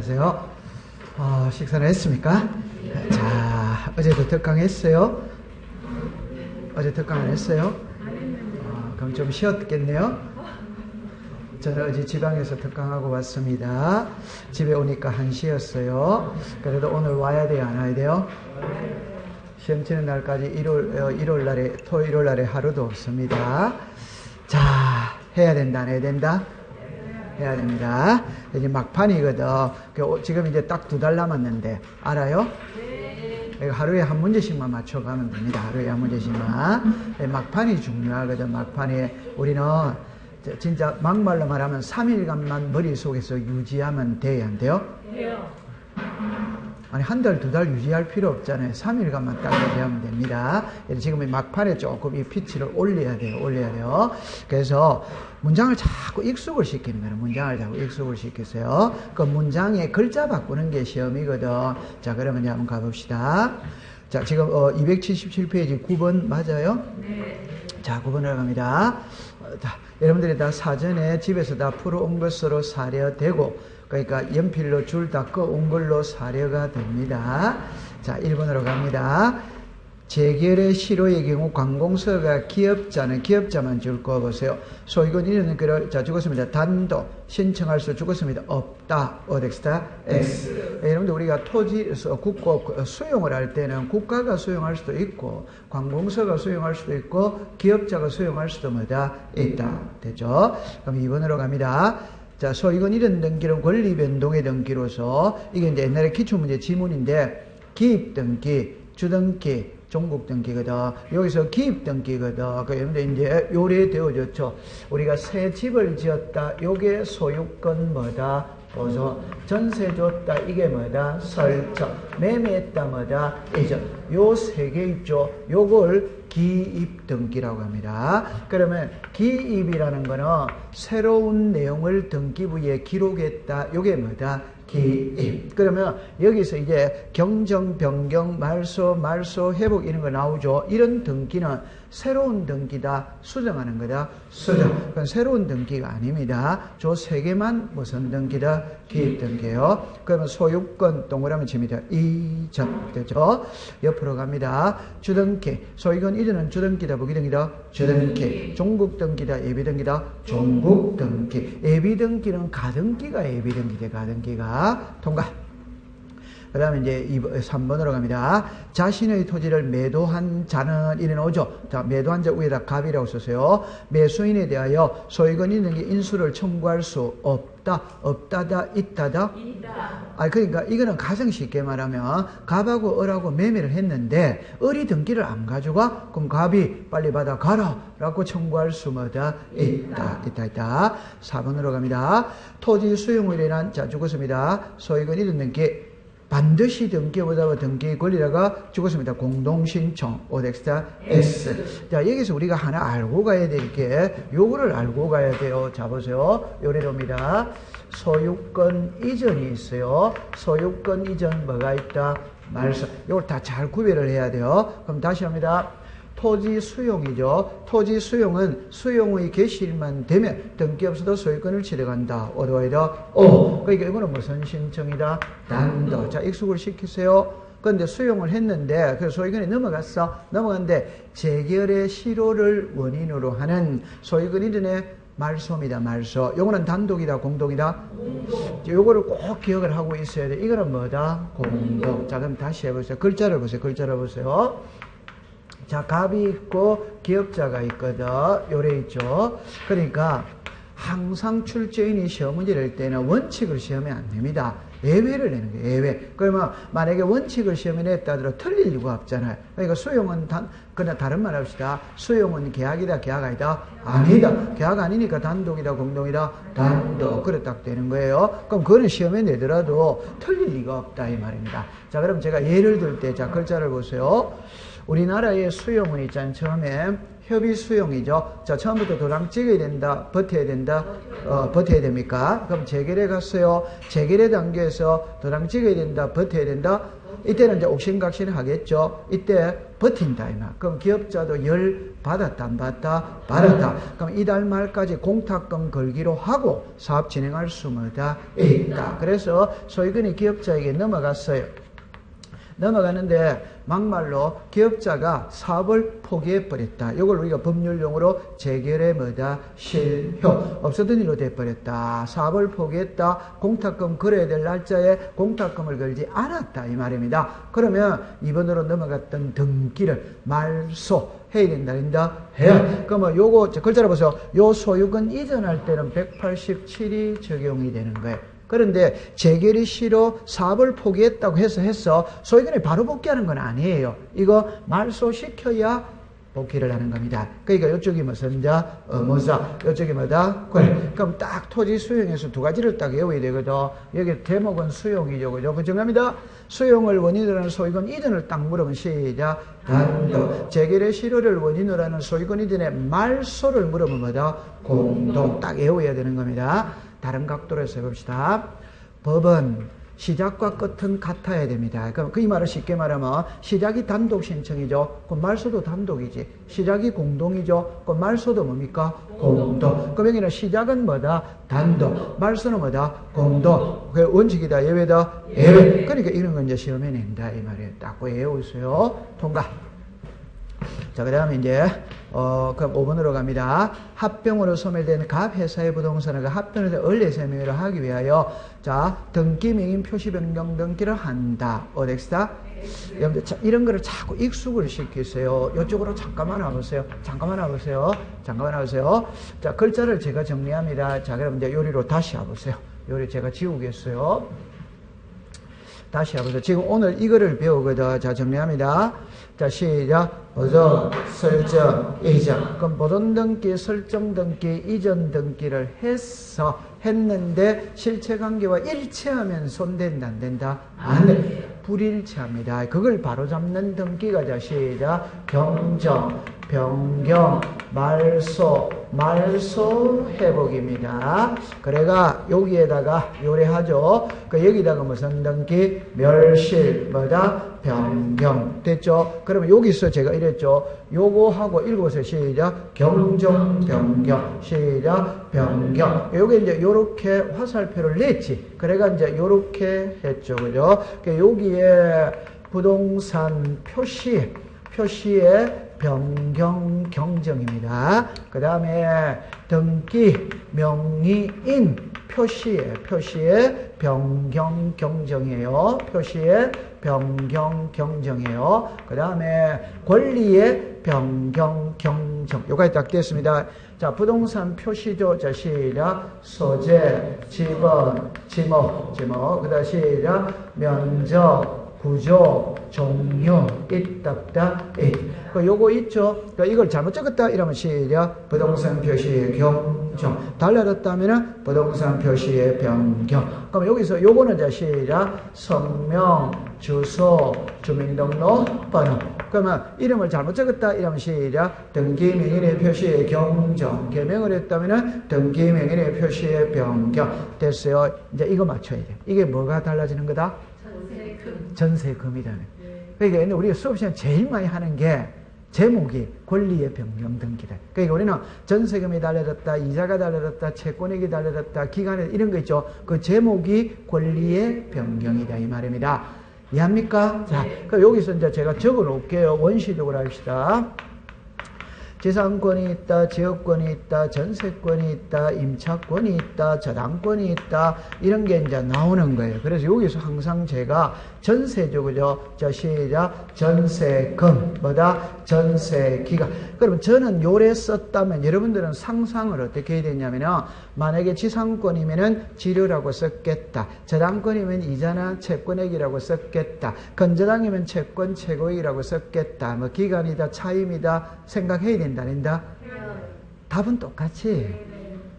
안녕하세요. 식사는 했습니까? 자, 어제도 특강했어요? 어제 특강 안 했어요? 그럼 좀 쉬었겠네요? 저는 어제 지방에서 특강하고 왔습니다. 집에 오니까 1시였어요. 그래도 오늘 와야 돼요? 안 와야 돼요? 시험 치는 날까지 토요일 날에 하루도 없습니다. 자, 해야 된다, 안 해야 된다? 해야 됩니다. 이제 막판이거든. 지금 이제 딱 2달 남았는데, 알아요? 하루에 한 문제씩만 맞춰가면 됩니다. 하루에 한 문제씩만. 막판이 중요하거든. 막판에 우리는 진짜 막말로 말하면 3일간만 머릿속에서 유지하면 돼요, 안 돼요? 돼요. 아니, 1달, 2달 유지할 필요 없잖아요. 3일간만 딱 유지하면 됩니다. 지금 막판에 조금 이 피치를 올려야 돼요. 그래서 문장을 자꾸 익숙을 시키는 거예요. 문장을 자꾸 익숙을 시키세요. 그 문장에 글자 바꾸는 게 시험이거든. 자, 그러면 이제 한번 가봅시다. 자, 지금 277페이지 9번 맞아요? 네. 자, 9번으로 갑니다. 여러분들이 다 사전에 집에서 다 풀어온 것으로 사려되고, 그러니까 연필로 줄 다 꺼온 걸로 사려가 됩니다. 자, 1번으로 갑니다. 재결의 시로의 경우 관공서가 기업자만 줄 거 보세요. 소유권 이런 글을 자 죽었습니다. 단도 신청할 수 죽었습니다. 없다. 어덱스다 X. 여러분들 우리가 토지에서 국고 수용을 할 때는 국가가 수용할 수도 있고 관공서가 수용할 수도 있고 기업자가 수용할 수도 있다. 되죠? 그럼 2번으로 갑니다. 자, 소유권 이런 등기는 권리 변동의 등기로서 이게 이제 옛날에 기출문제 지문인데 기입 등기, 주등기, 종국 등기거든. 여기서 기입 등기거든. 그런데 이제 요래 되어졌죠. 우리가 새 집을 지었다. 요게 소유권 보소. 전세 줬다. 이게 설정. 매매했다. 이전. 요 3개 있죠. 요걸 기입 등기라고 합니다. 그러면 기입이라는 거는 새로운 내용을 등기부에 기록했다. 요게 기입. 그러면 여기서 이제 경정, 변경, 말소, 회복 이런 거 나오죠. 이런 등기는 새로운 등기다. 수정하는 거다. 수정. 그건 새로운 등기가 아닙니다. 저 3개만 무슨 등기다? 기입 등기예요. 그러면 소유권 동그라미 칩니다. 이전. 되죠? 옆으로 갑니다. 주등기. 소유권 이전은 주등기다. 부기등기다. 주등기. 종국 등기다. 예비 등기다. 종국 등기. 예비 등기는 가등기가 예비 등기다. 가등기가. 통과. 그 다음에 이제 3번으로 갑니다. 자신의 토지를 매도한 자는 이래 나오죠. 자, 매도한 자 위에다 갑이라고 쓰세요. 매수인에 대하여 소유권 있는 게 인수를 청구할 수 없다. 없다다. 있다다. 그러니까 이거는 가장 쉽게 말하면 갑하고 을하고 매매를 했는데 을이 등기를 안 가져가? 그럼 갑이 빨리 받아 가라 라고 청구할 수 있다. 4번으로 갑니다. 토지 수용을이란 자 죽었습니다. 소유권 있는 등기 반드시 등기보다 등기 권리라가 죽었습니다. 공동신청, 오덱스타 S. 자, 여기서 우리가 하나 알고 가야 될 게, 요거를 알고 가야 돼요. 자, 보세요. 요래로입니다. 소유권 이전이 있어요. 소유권 이전 뭐가 있다? 말소. 요걸 다 잘 구별을 해야 돼요. 그럼 다시 합니다. 토지 수용이죠. 토지 수용은 수용의 개시일만 되면 등기 없어도 소유권을 취득한다. 어디와이다? 그러니까 이거는 무슨 신청이다? 단도. 자, 익숙을 시키세요. 그런데 수용을 했는데 그래서 소유권이 넘어갔는데 재결의 실효를 원인으로 하는 소유권 이전의 말소입니다. 말소. 요거는 단독이다. 공동이다. 요거를 꼭 기억을 하고 있어야 돼. 이거는 뭐다? 공동. 자, 그럼 다시 해보세요. 글자를 보세요. 자, 갑이 있고 기업자가 있거든. 요래 있죠. 그러니까 항상 출제인이 시험 문제를 낼 때는 원칙을 시험에 안 냅니다. 예외를 내는 거예요. 예외. 그러면 만약에 원칙을 시험에 냈다 하더라도 틀릴 이유가 없잖아요. 그러니까 수용은 그냥 다른 말 합시다. 수용은 계약이다. 계약 아니다. 아니다. 계약 아니니까 단독이다. 공동이다. 단독. 그래 딱 되는 거예요. 그럼 그거는 시험에 내더라도 틀릴 리가 없다 이 말입니다. 자, 그럼 제가 예를 들 때 자, 글자를 보세요. 우리나라의 수용은 있잖아요. 처음에 협의 수용이죠. 자, 처음부터 도장 찍어야 된다, 버텨야 된다, 버텨야 됩니까? 그럼 재결에 갔어요. 재결의 단계에서 도장 찍어야 된다, 버텨야 된다. 이때는 이제 옥신각신 하겠죠. 이때 버틴다, 이말. 그럼 기업자도 열 받았다, 안 받았다? 받았다. 그럼 이달 말까지 공탁금 걸기로 하고 사업 진행할 수 뭐다? 있다. 그래서 소유권이 기업자에게 넘어갔어요. 넘어가는데 막말로 기업자가 사업을 포기해버렸다. 이걸 우리가 법률용어로 재결의 뭐다? 실효. 없었던 일로 돼버렸다. 사업을 포기했다. 공탁금 걸어야 될 날짜에 공탁금을 걸지 않았다. 이 말입니다. 그러면 2번으로 넘어갔던 등기를 말소 해야 된다. 해야. 그러면 요거 글자로 보세요. 요 소유권 이전할 때는 187이 적용이 되는 거예요. 그런데 재결이 싫어 사업을 포기했다고 해서 소유권을 바로 복귀하는 건 아니에요. 이거 말소시켜야 복귀를 하는 겁니다. 그러니까 이쪽이 무슨자, 뭐자, 이쪽이 뭐다? 그래. 그럼 딱 토지 수용에서 두 가지를 딱 외워야 되거든. 여기 대목은 수용이죠. 그죠? 그 정합니다. 수용을 원인으로 하는 소유권 이전을 딱 물으면 시작. 단도. 재결의 실효를 원인으로 하는 소유권 이전의 말소를 물으면 뭐다? 공동. 딱 외워야 되는 겁니다. 다른 각도로 해서 해봅시다. 법은 시작과 끝은 같아야 됩니다. 그럼 그 이 말을 쉽게 말하면 시작이 단독 신청이죠. 그럼 말소도 단독이지. 시작이 공동이죠. 그럼 말소도 뭡니까? 공동. 그럼 여기는 시작은 뭐다? 단독. 말소는 뭐다? 공동. 그 원칙이다. 예외다? 예외. 그러니까 이런 건 이제 시험에 낸다. 이 말이에요. 딱 외우세요. 통과. 자, 그 다음에 이제, 그럼 5번으로 갑니다. 합병으로 소멸된 갑 회사의 부동산을 그 합병에서 원래세명으로 하기 위하여, 자, 등기 명인 표시 변경 등기를 한다. 어렉스다? 여러분들, 이런 거를 자꾸 익숙을 시키세요. 이쪽으로 잠깐만 와보세요. 잠깐만 와보세요. 잠깐만 와보세요. 자, 글자를 제가 정리합니다. 자, 그럼 이제 요리로 다시 와보세요. 요리 제가 지우겠어요. 다시 와보세요. 지금 오늘 이거를 배우거든. 자, 정리합니다. 자, 시작. 보존, 설정, 이전. 그럼 보존 등기, 설정 등기, 이전 등기를 했는데 실체 관계와 일치하면 손댄다, 안 된다? 안 돼. 불일치합니다. 그걸 바로잡는 등기가 자, 시작. 경정, 변경, 말소 회복입니다. 그래가 여기에다가 요래하죠. 여기다가 무슨 등기? 멸실, 뭐다? 변경. 됐죠? 그러면 여기서 제가 이랬죠. 요거하고 읽어보세요. 시작. 경정, 변경. 시작. 변경. 여기 이제 요렇게 화살표를 냈지. 그래가 이제 요렇게 했죠. 그죠? 여기에 부동산 표시에 변경 경정입니다. 그 다음에 등기 명의인 표시에 변경 경정이에요. 표시에 변경 경정이에요. 그 다음에 권리의 변경 경정. 요까지 딱 됐습니다. 자, 부동산 표시죠. 자, 시작. 소재, 지번, 지목. 그 다음 시작. 면적, 구조, 종류, 있다. 요거 있죠? 이걸 잘못 적었다 이러면 시작. 부동산 표시의 경정. 달라졌다면은 부동산 표시의 변경. 그럼 여기서 요거는 자, 시작. 성명, 주소, 주민등록번호. 그러면 이름을 잘못 적었다 이러면 시작. 등기명인의 표시의 경정. 개명을 했다면은 등기명인의 표시의 변경. 됐어요. 이제 이거 맞춰야 돼. 이게 뭐가 달라지는 거다? 전세금이라는. 그러니까 우리가 수업 시간 제일 많이 하는 게 제목이 권리의 변경 등기다. 그러니까 우리는 전세금이 달라졌다, 이자가 달라졌다, 채권액이 달라졌다, 기간에 이런 거 있죠. 그 제목이 권리의 변경이다 이 말입니다. 이해합니까? 자, 그럼 여기서 이제 제가 적어 놓을게요. 원시적으로 합시다. 지상권이 있다, 지역권이 있다, 전세권이 있다, 임차권이 있다, 저당권이 있다, 이런 게 이제 나오는 거예요. 그래서 여기서 항상 제가 전세죠, 그죠? 자, 시작. 전세금, 뭐다? 전세기간. 그러면 저는 요래 썼다면 여러분들은 상상을 어떻게 해야 되냐면요. 만약에 지상권이면은 지료라고 썼겠다. 저당권이면 이자나 채권액이라고 썼겠다. 건저당이면 채권 최고액이라고 썼겠다. 뭐 기간이다, 차임이다 생각해야 된다, 안 된다? 답은 똑같이.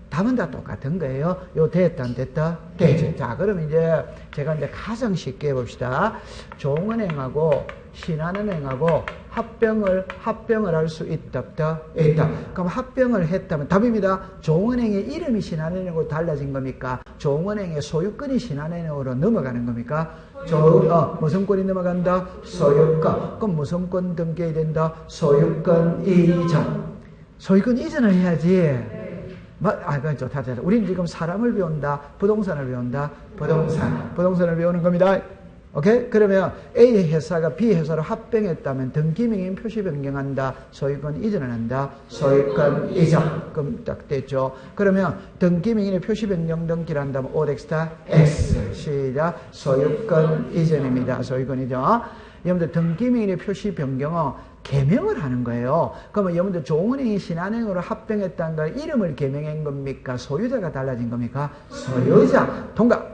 답은 다 똑같은 거예요. 요 됐다 안 됐다? 되지. 자, 그럼 이제 제가 이제 가장 쉽게 해봅시다. 종은행하고 신한은행하고 합병을 할 수 있다 없다? 있다. 그럼 합병을 했다면 답입니다. 종은행의 이름이 신한은행으로 달라진 겁니까? 종은행의 소유권이 신한은행으로 넘어가는 겁니까? 무슨 권이 넘어간다? 소유권. 그럼 무슨 권 등기해야 된다? 소유권 이전. 소유권 이전을 해야지. 그건 좋다. 우리는 지금 사람을 배운다, 부동산을 배운다, 부동산을 배우는 겁니다. 오케이? 그러면 A 회사가 B 회사로 합병했다면 등기명의 표시 변경한다, 소유권 이전을 한다, 소유권 이전. 그럼 딱 됐죠. 그러면 등기명의 표시 변경 등기를 한다면 O 덱스타 X. 시작. 소유권 이전입니다. 소유권 이전. 여러분들 등기명의 표시 변경은 개명을 하는 거예요. 그러면 여러분들 종은행이 신한은행으로 합병했다는 걸 이름을 개명한 겁니까? 소유자가 달라진 겁니까? 소유자. 통과.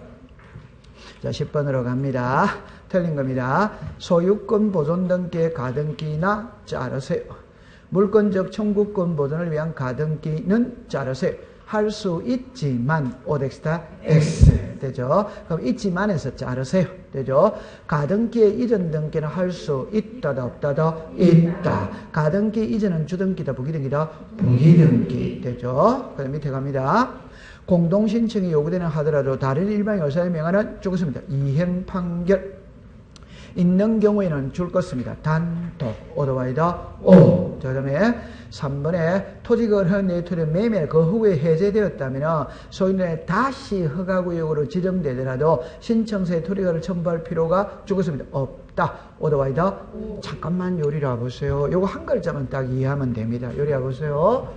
자, 10번으로 갑니다. 틀린 겁니다. 소유권 보존 등기의 가등기나 자르세요. 물권적 청구권 보존을 위한 가등기는 자르세요. 할 수 있지만 오덱스타 X. 되죠? 그럼 있지만에서 자르세요. 되죠? 가등기의 이전 등기는 할 수 있다다 없다다? 있다. 가등기 이전은 주등기다 부기등기다? 부기등기. 되죠? 그 다음 밑에 갑니다. 공동신청이 요구되는 하더라도 다른 일반 여사의 명하는 죽었습니다. 이행 판결 있는 경우에는 줄 것입니다. 단독. 오더와이다 오. 그 다음에 3번에 토지가 허용 내토리 매매 그 후에 해제되었다면 소유인의 다시 허가구역으로 지정되더라도 신청서에 토지를 첨부할 필요가 죽었습니다. 없다. 오더와이다 잠깐만 요리라 보세요. 요거 한 글자만 딱 이해하면 됩니다. 요리라 보세요.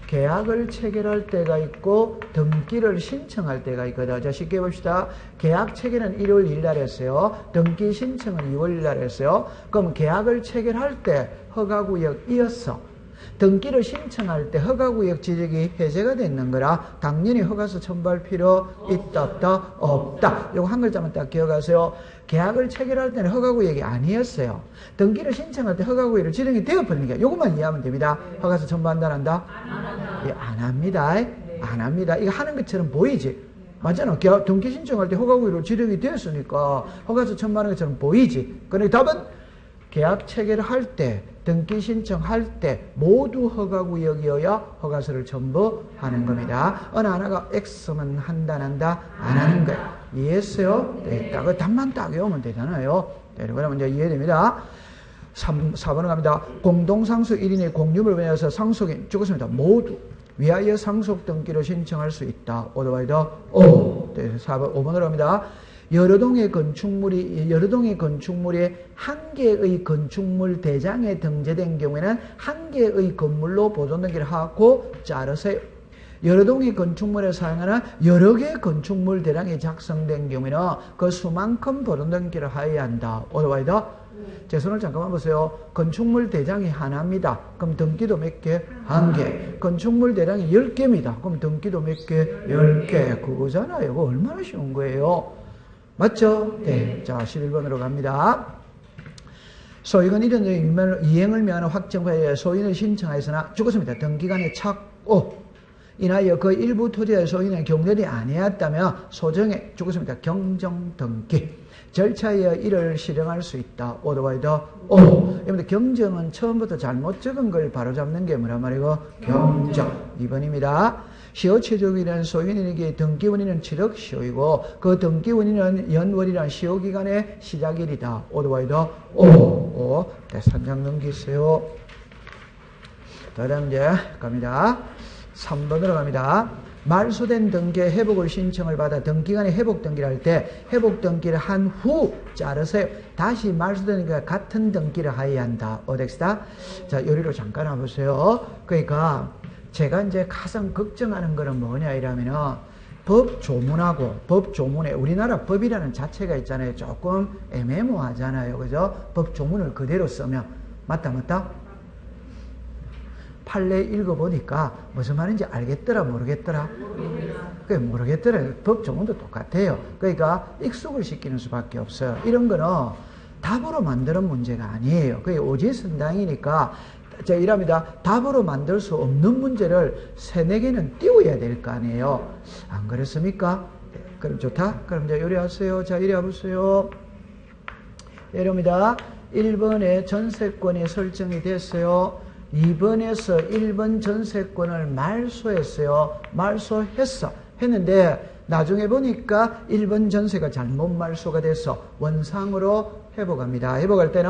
계약을 체결할 때가 있고 등기를 신청할 때가 있거든. 자, 쉽게 봅시다. 계약 체결은 1월 1일 날 했어요. 등기 신청은 2월 1일 날 했어요. 그럼 계약을 체결할 때 허가구역이었어. 등기를 신청할 때 허가구역 지적이 해제가 됐는 거라 당연히 허가서 첨부할 필요 있다 없다? 없다. 이거 한 글자만 딱 기억하세요. 계약을 체결할 때는 허가구역이 아니었어요. 등기를 신청할 때 허가구역으로 지정이 되어버리니까 이것만 이해하면 됩니다. 허가서 첨부한다 안 한다? 안 합니다. 안 합니다. 이거 하는 것처럼 보이지? 맞잖아. 등기 신청할 때 허가구역으로 지정이 되었으니까 허가서 첨부하는 것처럼 보이지? 그러니까 답은 계약 체결할 때, 등기 신청할 때 모두 허가구역이어야 허가서를 첨부하는 겁니다. 어느 하나가 X면 한다, 안 한다? 안 하는 거야. 이해했어요? 네, 딱 그 답만 딱 외우면 되잖아요. 네, 그러면 이제 이해됩니다. 4번으로 갑니다. 공동상속 1인의 공유물 외에서 상속인 죽었습니다. 모두 위하여 상속 등기를 신청할 수 있다. 오더와이더 오. 네, 5번으로 갑니다. 여러 동의 건축물이 한 개의 건축물 대장에 등재된 경우에는 한 개의 건물로 보존 등기를 하고 자르세요. 여러 동의 건축물에 사용하는 여러 개의 건축물 대장이 작성된 경우에는 그 수만큼 보존 등기를 하여야 한다. 오더와이더 제 손을 잠깐만 보세요. 건축물 대장이 하나입니다. 그럼 등기도 몇 개? 한 개. 건축물 대장이 10개입니다. 그럼 등기도 몇 개? 10개. 그거잖아요. 이거 얼마나 쉬운 거예요. 맞죠? 네. 자, 11번으로 갑니다. 소유권 이전 이행을 명하는 확정화에 소유인을 신청하였으나 죽었습니다. 등기간에 착오. 인하여 그 일부 토지의 소유인의 경렬이 아니었다면 소정에 죽었습니다. 경정등기. 절차에 이를 실행할 수 있다. 오더와이더 오. 여러분들 경정은 처음부터 잘못 적은 걸 바로잡는 게 뭐란 말이고? 경정. 2번입니다. 시효 최저기는 소유인에게 등기원인은 7억 시효이고 그 등기원인은 연월이란 시효기간의 시작일이다. 오더와이더 오. 네, 산장 넘기세요. 다음 이제 갑니다. 3번으로 갑니다. 말소된 등기의 회복을 신청을 받아 등기간에 회복 등기를 할 때 회복 등기를 한 후 자르세요. 다시 말소된 등기가 같은 등기를 하여야 한다. 오덱스다. 자, 요리로 잠깐 와보세요. 그러니까 제가 이제 가장 걱정하는 거는 뭐냐 이러면은 법 조문에 우리나라 법이라는 자체가 있잖아요. 조금 애매모호하잖아요. 그죠? 법 조문을 그대로 쓰면 맞다? 판례 읽어보니까 무슨 말인지 알겠더라 모르겠더라? 모르겠더라. 법 조문도 똑같아요. 그러니까 익숙을 시키는 수밖에 없어요. 이런 거는 답으로 만드는 문제가 아니에요. 그게 오지선당이니까 자, 이랍니다. 답으로 만들 수 없는 문제를 3, 4개는 띄워야 될 거 아니에요. 안 그렇습니까? 네, 그럼 좋다. 그럼 이제 요리하세요. 자, 이리 와보세요. 이럽니다. 1번에 전세권이 설정이 됐어요. 2번에서 1번 전세권을 말소했어요. 했는데 나중에 보니까 1번 전세가 잘못 말소가 돼서 원상으로 회복합니다. 회복할 때는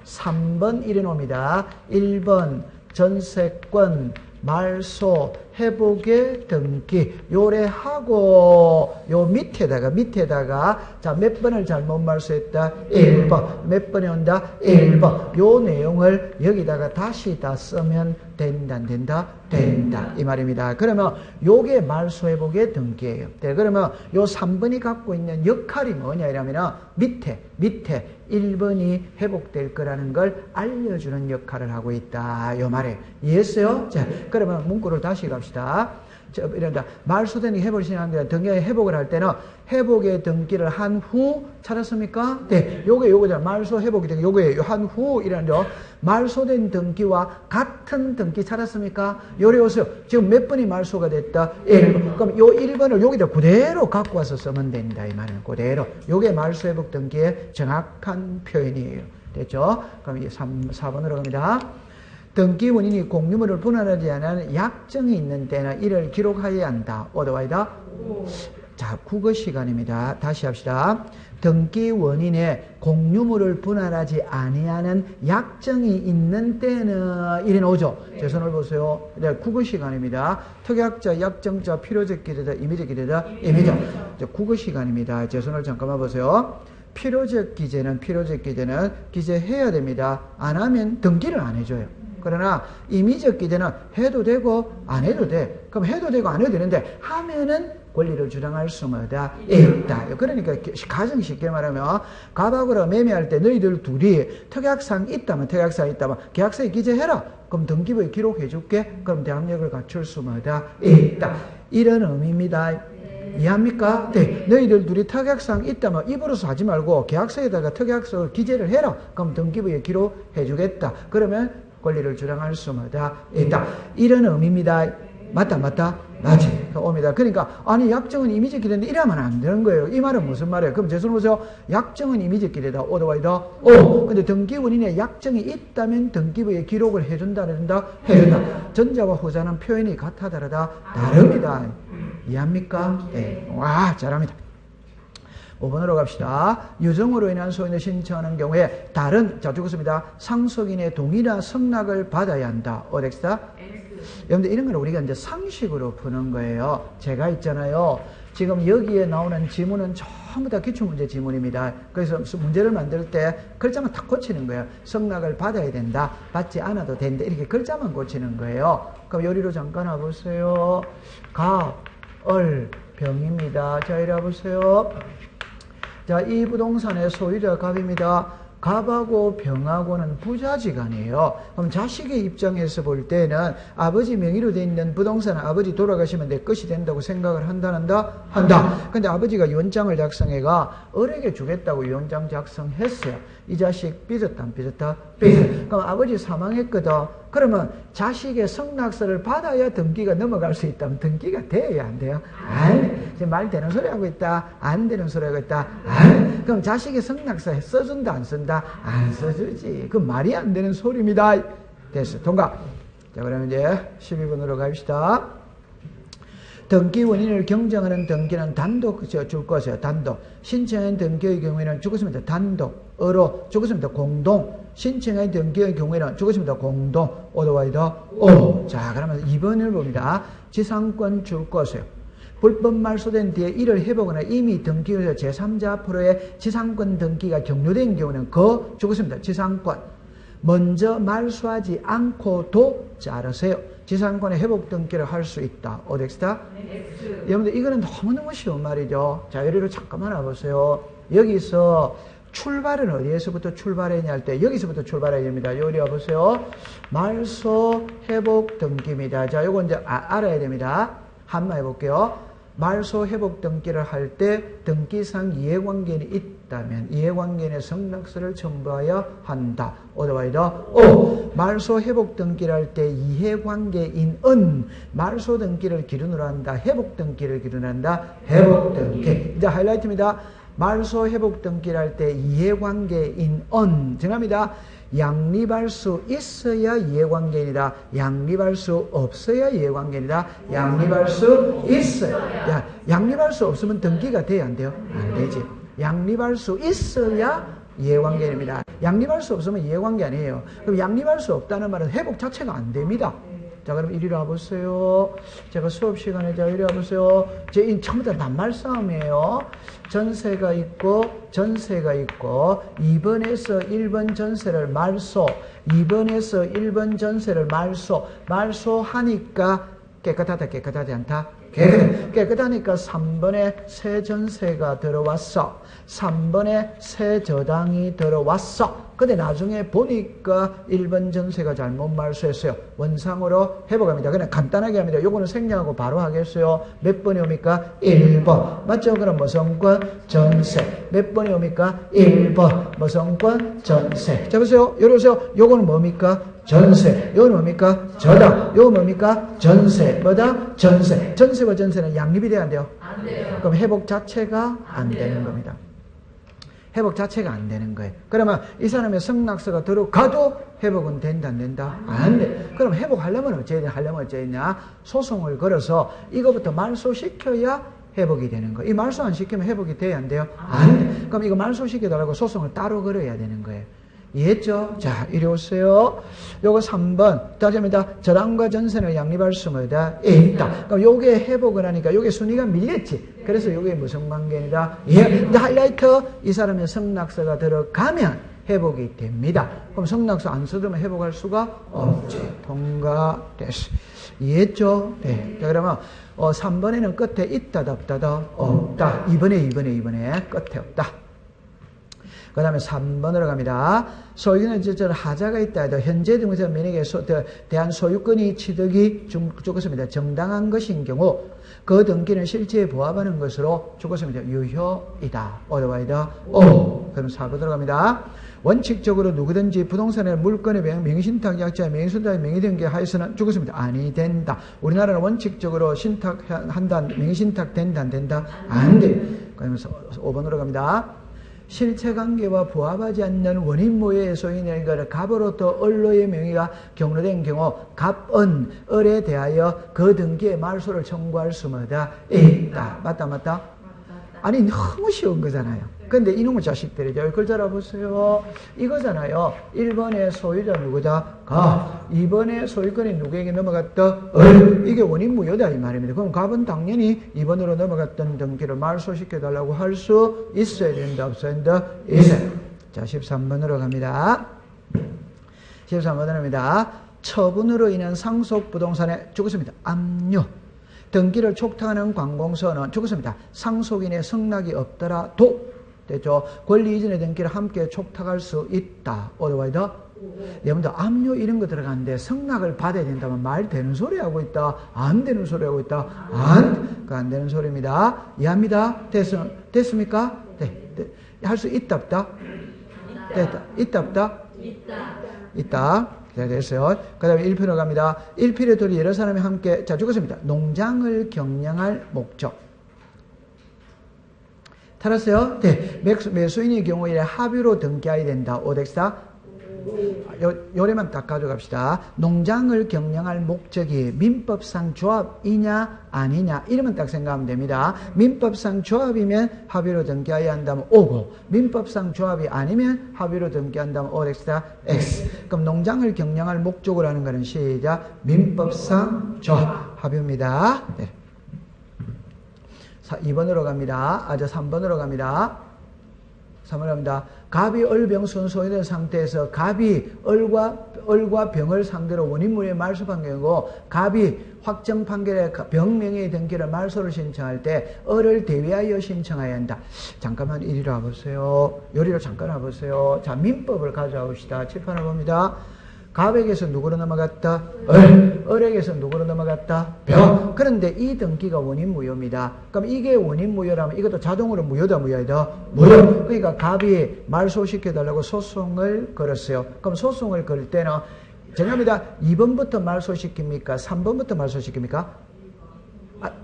3번 이래 놓습니다. 1번 전세권 말소 회복의 등기 요래하고 요 밑에다가 자, 몇 번을 잘못 말소했다? 1번. 몇 번에 온다? 1번. 요 내용을 여기다가 다시 다 쓰면 된다, 안 된다? 된다. 이 말입니다. 그러면 요게 말소 회복의 등기예요. 네, 그러면 요 3번이 갖고 있는 역할이 뭐냐 이러면 밑에 1번이 회복될 거라는 걸 알려주는 역할을 하고 있다. 요 말이에요. 이해했어요? 자, 그러면 문구를 다시 갑시다. 이런다. 말소된 회복을 시행하는데 등기의 회복을 할 때는 회복의 등기를 한 후 찾았습니까? 네. 요거죠. 말소 회복이 등기 요거예요. 한 후 이라는데 말소된 등기와 같은 등기 찾았습니까? 요래 오세요. 지금 몇 번이 말소가 됐다? 1번. 그럼 요 1번을 여기다 그대로 갖고 와서 쓰면 된다. 이 말은 그대로. 요게 말소 회복 등기의 정확한 표현이에요. 됐죠? 그럼 이 4번으로 갑니다. 등기 원인이 공유물을 분할하지 않은 약정이 있는 때는 이를 기록하여야 한다. 어디와이다? 자, 국어 시간입니다. 다시 합시다. 등기 원인에 공유물을 분할하지 아니하는 약정이 있는 때는 이래 나오죠. 제 손을 보세요. 네, 국어 시간입니다. 특약자, 약정자, 필요적 기재다, 임의적 기재다, 임의적. 국어 시간입니다. 제 손을 잠깐만 보세요. 필요적 기재는 기재해야 됩니다. 안 하면 등기를 안 해줘요. 그러나 임의적 기재는 해도 되고 안 해도 돼. 그럼 해도 되고 안 해도 되는데 하면은 권리를 주장할 수마다 있다. 그러니까 가장 쉽게 말하면 갑하고 매매할 때 너희들 둘이 특약사항 있다면 계약서에 기재해라. 그럼 등기부에 기록해 줄게. 그럼 대항력을 갖출 수마다 있다. 이런 의미입니다. 이해합니까? 네. 너희들 둘이 특약사항 있다면 입으로서 하지 말고 계약서에다가 특약서를 기재를 해라. 그럼 등기부에 기록해 주겠다. 그러면 권리를 주장할 수마다 있다. 이런 의미입니다. 맞다. 맞지. 옵니다. 그러니까 아니 약정은 임의적 기대인데 이러면 안 되는 거예요. 이 말은 무슨 말이에요? 그럼 제 손을 보세요. 약정은 임의적 기대다. 오더와이다. 근데 등기 원인에 약정이 있다면 등기부에 기록을 해준다. 전자와 후자는 표현이 같아 다르다. 다릅니다. 이해합니까? 네. 와, 잘합니다. 5번으로 갑시다. 유정으로 인한 소인을 신청하는 경우에 다른, 자, 죽었습니다. 상속인의 동의나 승낙을 받아야 한다. 어렉스다? 여러분들 이런 걸 우리가 이제 상식으로 푸는 거예요. 제가 있잖아요. 지금 여기에 나오는 지문은 전부 다 기출문제 지문입니다. 그래서 문제를 만들 때 글자만 탁 고치는 거예요. 승낙을 받아야 된다. 받지 않아도 된다. 이렇게 글자만 고치는 거예요. 그럼 요리로 잠깐 와보세요. 병입니다. 자, 이리 와보세요. 자, 이 부동산의 소유자 갑입니다. 갑하고 병하고는 부자지간이에요. 그럼 자식의 입장에서 볼 때는 아버지 명의로 돼 있는 부동산은 아버지 돌아가시면 내 것이 된다고 생각을 한다. 근데 아버지가 유언장을 작성해가 어에게 주겠다고 유언장 작성했어요. 이 자식 삐졌다 안 삐졌다? 삐졌다. 그럼 아버지 사망했거든. 그러면 자식의 승낙서를 받아야 등기가 넘어갈 수 있다면 등기가 돼야 안 돼요? 안. 지금 말 되는 소리 하고 있다. 안 되는 소리 하고 있다. 안. 그럼 자식의 승낙서 써준다 안 쓴다? 안 써주지. 그 말이 안 되는 소리입니다. 됐어. 통과. 자, 그러면 이제 12번으로 갑시다. 등기 원인을 경정하는 등기는 단독 줄 것이에요. 단독. 신청한 등기의 경우에는 죽었습니다. 단독으로 죽었습니다. 공동. 신청한 등기의 경우에는 죽었습니다. 공동. 오더와이더. 자, 그러면 2번을 봅니다. 지상권 줄 것이에요. 불법 말소된 뒤에 이를 회복하거나 이미 등기에서 제3자 앞으로의 지상권 등기가 경료된 경우는 죽었습니다. 지상권. 먼저 말소하지 않고도 자르세요. 지상권의 회복 등기를 할 수 있다. 어덱스다? 여러분들 이거는 너무너무 쉬운 말이죠. 자, 예를 잠깐만 와보세요. 여기서 출발은 어디에서부터 출발했냐 할 때 여기서부터 출발해야 됩니다. 여기 와보세요. 말소 회복 등기입니다. 자, 요거 이제 알아야 됩니다. 한번 해볼게요. 말소 회복 등기를 할 때 등기상 이해관계인이 있다면 이해관계인의 승낙서를 첨부하여야 한다. otherwise, 말소 회복 등기를 할 때 이해관계인은 말소 등기를 기준으로 한다. 회복 등기를 기준으로 한다. 회복 등기. 이제 하이라이트입니다. 말소 회복 등기를 할 때 이해관계인은 정합니다. 양립할 수 있어야 이해관계인이다. 양립할 수 없어야 이해관계인이다. 양립할 수 있어야. 야, 양립할 수 없으면 등기가 돼야 안 돼요? 안 되지. 양립할 수 있어야 이해관계인입니다. 양립할 수 없으면 이해관계 아니에요. 그럼 양립할 수 없다는 말은 회복 자체가 안 됩니다. 자, 그럼 이리 와보세요. 제가 수업 시간에, 자, 이리 와보세요. 처음부터 낱말 싸움이에요. 전세가 있고, 2번에서 1번 전세를 말소, 2번에서 1번 전세를 말소하니까 깨끗하지 않다? 깨끗하니까 3번에 새 전세가 들어왔어. 3번에 새 저당이 들어왔어. 근데 나중에 보니까 1번 전세가 잘못 말소했어요. 원상으로 회복합니다. 그냥 간단하게 합니다. 요거는 생략하고 바로 하겠어요. 몇 번이 옵니까? 1번. 맞죠? 그럼 무성권 전세. 몇 번이 옵니까? 1번. 무성권 전세. 자, 보세요. 여기 보세요. 요거는 뭡니까? 전세. 요거는 뭡니까? 저당. 요거 뭡니까? 전세. 뭐다? 전세. 전세와 전세는 양립이 돼야 안 돼요? 안 돼요. 그럼 회복 자체가 안 되는 겁니다. 회복 자체가 안 되는 거예요. 그러면 이 사람의 승낙서가 들어가도 회복은 된다, 안 된다? 안 돼. 그럼 회복하려면 어째야 되냐? 소송을 걸어서 이거부터 말소시켜야 회복이 되는 거예요. 이 말소 안 시키면 회복이 돼야 안 돼요? 안 돼. 그럼 이거 말소시켜달라고 소송을 따로 걸어야 되는 거예요. 이해했죠? 자, 이리 오세요. 요거 3번. 다시입니다. 저당과 전세는 양립할 수 있다. 그럼 요게 회복을 하니까 요게 순위가 밀렸지. 그래서 요게 무슨 관계이다? 예. 근데 하이라이트, 이 사람의 승낙서가 들어가면 회복이 됩니다. 그럼 승낙서 안 써두면 회복할 수가 없지. 통과됐어. 이해했죠? 네. 자, 그러면 3번에는 끝에 있다, 없다. 2번에 끝에 없다. 그 다음에 3번으로 갑니다. 소유는 하자가 있다 해도 현재 등에서 민에게 대한 소유권이 취득이 죽었습니다. 정당한 것인 경우 그 등기는 실제에 부합하는 것으로 죽었습니다. 유효이다. otherwise, 그럼 4번으로 갑니다. 원칙적으로 누구든지 부동산의 물건의 명의신탁약자의 명의신탁에 명의등기하여서는 죽었습니다. 아니 된다. 우리나라는 원칙적으로 신탁한다. 명의신탁 된다 안 된다? 안 돼. 그러면서 5번으로 갑니다. 실체관계와 부합하지 않는 원인모의 소인의 갑으로부터 을로의 명의가 경로된 경우 갑은 을에 대하여 그 등기의 말소를 청구할 수마다 있다. 맞다? 아니 너무 쉬운 거잖아요. 근데 이놈의 자식들이죠. 여기 글 알아보세요. 이거잖아요. 1번의 소유자 누구다? 가. 2번의 소유권이 누구에게 넘어갔다? 을. 이게 원인무효다 이 말입니다. 그럼 갑은 당연히 2번으로 넘어갔던 등기를 말소시켜달라고 할 수 있어야 된다. 없어야 된다? 있어요. 자, 13번으로 갑니다. 13번으로 갑니다. 처분으로 인한 상속부동산에 죽었습니다. 압류. 등기를 촉탁하는 관공서는 죽었습니다. 상속인의 승낙이 없더라도 됐죠. 권리 이전의 등기를 함께 촉탁할 수 있다. otherwise, 여러분들 압류 이런 거 들어가는데 승낙을 받아야 된다면 말 되는 소리 하고 있다. 안 되는 소리 하고 있다. 안 되는 소리입니다. 이해합니다. 됐습니까? 네. 할 수 있다 없다? 됐다. 있다 없다? 있다. 네, 됐어요. 그 다음에 1편으로 갑니다. 1필의 돌이 여러 사람이 함께, 자, 죽었습니다. 농장을 경영할 목적. 알았어요? 네. 매수인의 경우에 합의로 등기해야 된다. 오덱사. 요래만 딱 가져갑시다. 농장을 경영할 목적이 민법상 조합이냐 아니냐 이러면 딱 생각하면 됩니다. 민법상 조합이면 합의로 등기해야 한다면 O고 민법상 조합이 아니면 합의로 등기한다면 오덱사 X. 그럼 농장을 경영할 목적으로 하는 거는 시작. 민법상 조합 합의입니다. 네. 2번으로 갑니다. 3번으로 갑니다. 3번으로 갑니다. 갑이 을병순 소유된 상태에서 갑이 을과 병을 상대로 원인무효의 말소 판결이고 갑이 확정 판결에 병명의 등기를 말소를 신청할 때 을을 대위하여 신청해야 한다. 잠깐만 이리로 와보세요. 요리로 잠깐 와보세요. 자, 민법을 가져와 봅시다. 칠판을 봅니다. 갑에게서 누구로 넘어갔다? 을. 을에게서 누구로 넘어갔다? 벼. 그런데 이 등기가 원인 무효입니다. 그럼 이게 원인 무효라면 이것도 자동으로 무효다, 무효이다? 무효. 그러니까 갑이 말소시켜달라고 소송을 걸었어요. 그럼 소송을 걸 때는 정합니다. 2번부터 말소시킵니까? 3번부터 말소시킵니까?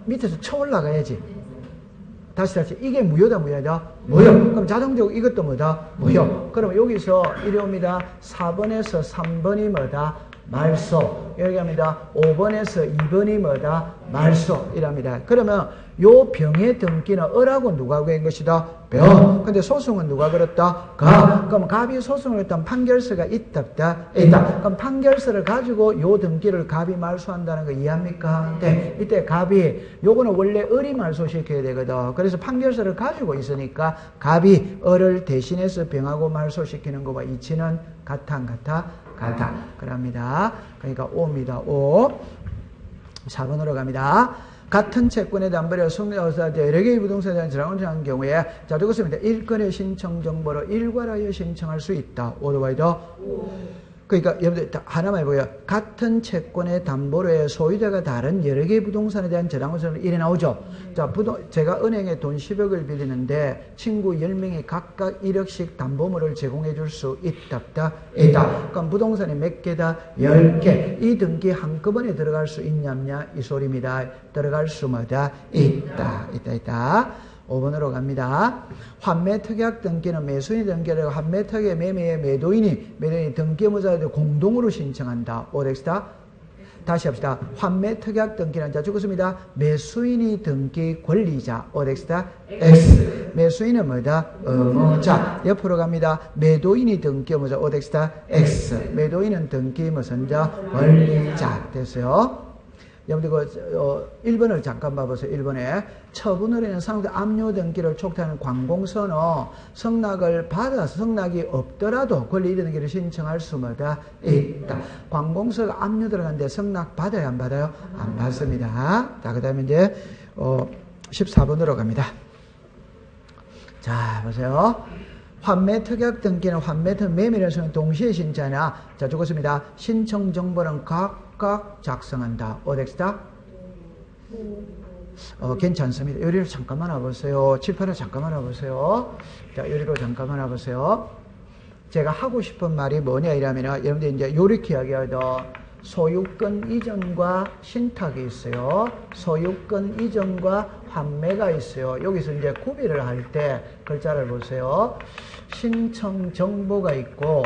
밑에서 쳐 올라가야지. 다시 이게 무효다, 무효다? 무효. 그럼 자동적으로 이것도 뭐다? 무효. 그럼 여기서 이리 옵니다. 4번에서 3번이 뭐다? 말소. 여기 합니다. 5번에서 2번이 뭐다? 말소. 이랍니다. 그러면 요 병의 등기는 을하고 누가 구한 것이다? 벼. 근데 소송은 누가 걸었다? 갑. 그럼 갑이 소송을 했던 판결서가 있다, 없다? 있다. 그럼 판결서를 가지고 요 등기를 갑이 말소한다는 거 이해합니까? 네. 이때 갑이 요거는 원래 을이 말소시켜야 되거든. 그래서 판결서를 가지고 있으니까 갑이 을을 대신해서 병하고 말소시키는 거와 이치는 같아, 안 같아? 같아. 그럽니다. 그러니까 5입니다. 5. 4번으로 갑니다. 같은 채권의 담보를 여러 개의 부동산에 대한 저당을 정한 경우에 자, 적었습니다. 1건의 신청 정보로 일괄하여 신청할 수 있다. 오더와이더. 그러니까 여러분들 하나만 해보세요. 같은 채권의 담보로에 소유자가 다른 여러 개의 부동산에 대한 저당을 이래 나오죠. 자, 제가 은행에 돈 10억을 빌리는데 친구 10명이 각각 1억씩 담보물을 제공해 줄 수 있다, 없다? 있다. 그럼 부동산이 몇 개다? 10개. 이 등기 한꺼번에 들어갈 수 있냐, 없냐? 이 소리입니다. 들어갈 수 뭐다? 있다. 있다. 5번으로 갑니다. 환매 특약 등기는 매수인이 등기하고 환매 특약 매매의 매도인이 등기무자들 공동으로 신청한다. 오렉스다. 다시 합시다. 환매 특약 등기는 자 죽었습니다. 매수인이 등기 권리자. 오렉스다. X. 매수인은 뭐다? 의무자. 옆으로 갑니다. 매도인이 등기무자. 오렉스다. X. 매도인은 등기무선자 권리자. 됐어요. 여러분들 1번을 잠깐 봐보세요. 1번에 처분을 하는 상대 압류 등기를 촉구하는 관공서는 성락을 받아서 성락이 없더라도 권리 이전 등기를 신청할 수마다 있다. 관공서가 압류 들어갔는데 성락 받아요, 안 받아요? 안 받습니다. 자, 그 다음에 이제 14번으로 갑니다. 자, 보세요. 환매 특약 등기는 환매 특 매매를 동시에 신청하냐? 자, 적었습니다. 신청 정보는 각각 작성한다. 오덱스다? 괜찮습니다. 요리로 잠깐만 와보세요. 칠판을 잠깐만 와보세요. 자, 요리로 잠깐만 와보세요. 제가 하고 싶은 말이 뭐냐 이러면 여러분들 이제 요렇게 이야기하던 소유권 이전과 신탁이 있어요. 소유권 이전과 환매가 있어요. 여기서 이제 구비를 할 때 글자를 보세요. 신청 정보가 있고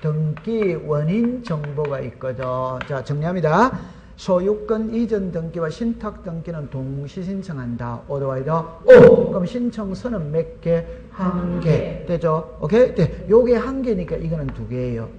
등기 원인 정보가 있거든. 자, 정리합니다. 소유권 이전 등기와 신탁 등기는 동시 신청한다. 오더와이더. 오! 그럼 신청서는 몇 개? 한 개. 되죠? 오케이? 네. 요게 한 개니까 이거는 두 개예요.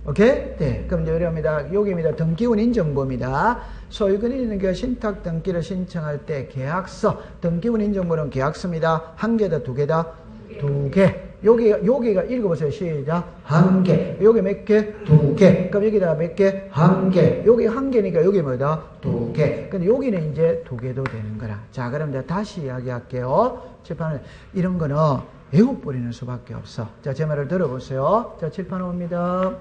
오케이? 네. 그럼 이제 이럽니다. 여기입니다. 등기원인 정보입니다. 소유권 이전 등기와 신탁 등기를 신청할 때 계약서, 등기원인 정보는 계약서입니다. 한 개다, 두 개다? 두 개. 여기가 읽어보세요. 시작. 한 개. 여기 몇 개? 두 개. 그럼 여기다가 몇 개? 한 개. 여기 한 개니까 여기 뭐다? 두 개. 근데 여기는 이제 두 개도 되는 거라. 자, 그럼 내가 다시 이야기할게요. 칠판을, 이런 거는 외워버리는 수밖에 없어. 자, 제 말을 들어보세요. 자, 칠판 옵니다.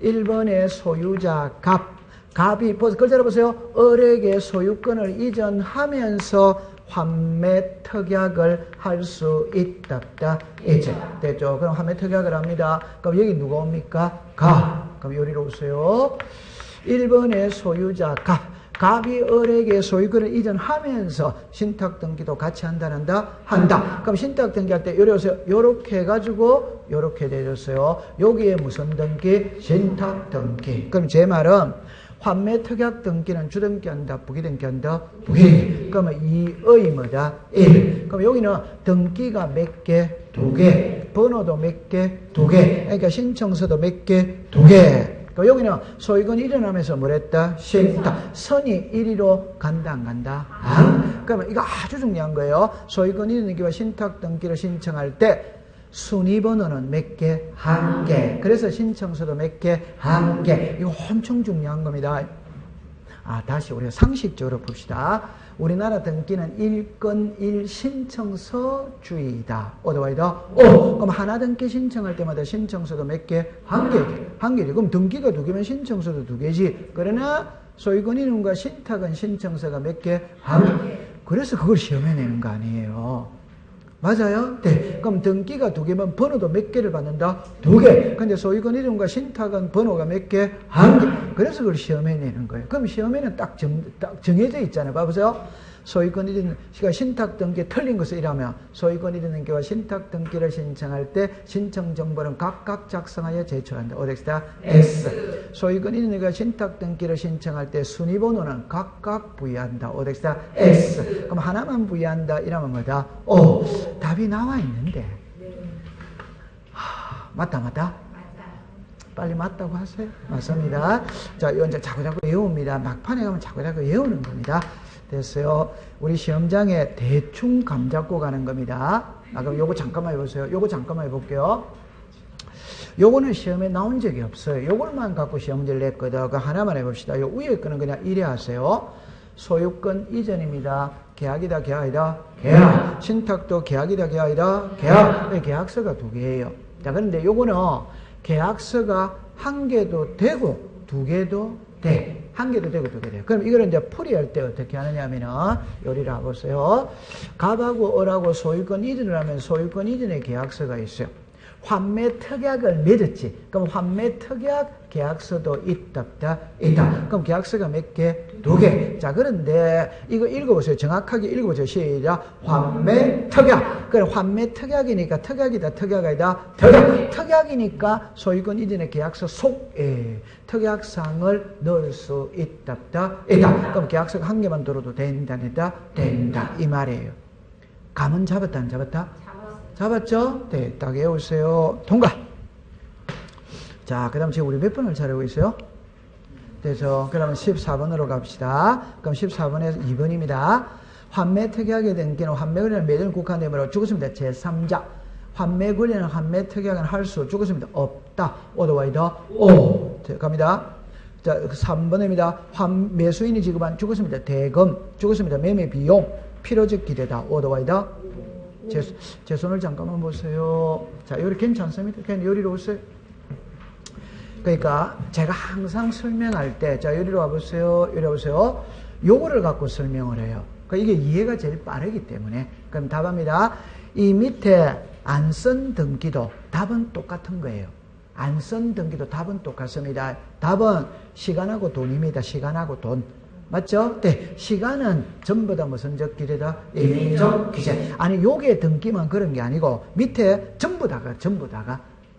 1번의 소유자 갑이 글자로 보세요. 을에게 소유권을 이전하면서 환매 특약을 할 수 있다, 없다? 이제 됐죠? 그럼 환매 특약을 합니다. 그럼 여기 누가 옵니까? 그럼 여기로 오세요. 1번의 소유자 갑이 을에게 소유권을 이전하면서 신탁 등기도 같이 한다? 한다. 그럼 신탁 등기할 때 요리 오세요. 요렇게 해가지고 요렇게 되었어요. 여기에 무슨 등기? 신탁 등기. 그럼 제 말은 환매 특약 등기는 주등기 한다, 부기등기 한다? 부기. 그러면 2의 뭐다? 1. 그럼 여기는 등기가 몇 개? 두 개. 번호도 몇 개? 두 개. 그러니까 신청서도 몇 개? 두 개. 그럼 여기는 소유권이 일어나면서 뭐랬다? 신탁. 선이 1위로 간다, 안 간다? 그러면 이거 아주 중요한 거예요. 소유권 이전 등기와 신탁 등기를 신청할 때 순위 번호는 몇 개? 한 개. 그래서 신청서도 몇 개? 한 개. 이거 엄청 중요한 겁니다. 다시 우리가 상식적으로 봅시다. 우리나라 등기는 일건 일신청서주의다. 어디와이다? 그럼 하나 등기 신청할 때마다 신청서도 몇 개? 한 개지. 한 개지. 그럼 등기가 두 개면 신청서도 두 개지. 그러나 소유권 이름과 신탁은 신청서가 몇 개? 한 개. 그래서 그걸 시험에 내는 거 아니에요. 맞아요? 네. 그럼 등기가 두 개면 번호도 몇 개를 받는다? 두 개. 근데 소유권 이름과 신탁은 번호가 몇 개? 한 개. 그래서 그걸 시험에 내는 거예요. 그럼 시험에는 딱 정해져 있잖아요. 봐보세요. 소유권 이름과 신탁 등기 틀린 것을 이라면 소유권 이름 등기와 신탁 등기를 신청할 때 신청 정보는 각각 작성하여 제출한다. 어디다? S. 소유권 이름 등기와 신탁 등기를 신청할 때 순위번호는 각각 부여한다. 어디다? S. 그럼 하나만 부여한다. 이러면 뭐다? O. 답이 나와 있는데. 맞다. 빨리 맞다고 하세요. 맞습니다. 자, 이거 이제 자꾸자꾸 외웁니다. 막판에 가면 자꾸자꾸 외우는 겁니다. 됐어요. 우리 시험장에 대충 감 잡고 가는 겁니다. 그럼 요거 잠깐만 해보세요. 요거 잠깐만 해볼게요. 요거는 시험에 나온 적이 없어요. 요걸만 갖고 시험 문제를 냈거든. 그 하나만 해봅시다. 요 위에 거는 그냥 이래 하세요. 소유권 이전입니다. 계약이다, 계약이다, 계약. 신탁도 계약이다, 계약이다, 계약. 계약서가 두 개예요. 자, 그런데 요거는 계약서가 한 개도 되고 두 개도 돼. 한 개도 되고 두 개 돼요. 그럼 이거를 이제 풀이할 때 어떻게 하느냐면은 요리를 해보세요. 갑하고 을하고 소유권 이전을 하면 소유권 이전의 계약서가 있어요. 환매 특약을 맺었지. 그럼 환매 특약 계약서도 있다. 그럼 계약서가 몇 개? 두 개. 자, 그런데 이거 읽어보세요. 정확하게 읽어보세요. 시작. 환매 특약. 그래, 환매 특약이니까 특약이다, 특약이다, 특약. 특약이니까 소유권 이전의 계약서 속에 특약사항을 넣을 수 있다. 그럼 계약서가 한 개만 들어도 된다. 이 말이에요. 감은 잡았다, 안 잡았다? 잡았죠? 네, 딱 외우세요. 통과! 자, 그 다음 지금 우리 몇 번을 잘하고 있어요? 그래서, 그러면 14번으로 갑시다. 그럼 14번에서 2번입니다. 환매 특약에 등기는 환매 권리는 매년 국한되므로 죽었습니다. 제3자. 환매 권리는 환매 특약은 할 수 죽었습니다. 없다. 오더와이더 오. 자, 갑니다. 자, 3번입니다. 매수인이 지급한 죽었습니다. 대금. 죽었습니다. 매매 비용. 필요적 기대다. 오더와이더 제 손을 잠깐만 보세요. 자, 요리 괜찮습니다. 그냥 요리로 오세요. 그러니까 제가 항상 설명할 때, 자, 요리로 와보세요. 요리 와보세요. 요거를 갖고 설명을 해요. 그러니까 이게 이해가 제일 빠르기 때문에. 그럼 답합니다. 이 밑에 안 쓴 등기도 답은 똑같은 거예요. 안 쓴 등기도 답은 똑같습니다. 답은 시간하고 돈입니다. 시간하고 돈. 맞죠? 네. 시간은 전부 다 무슨 적 기재다? 임의적 기재. 아니, 요게 등기만 그런 게 아니고, 밑에 전부 다가.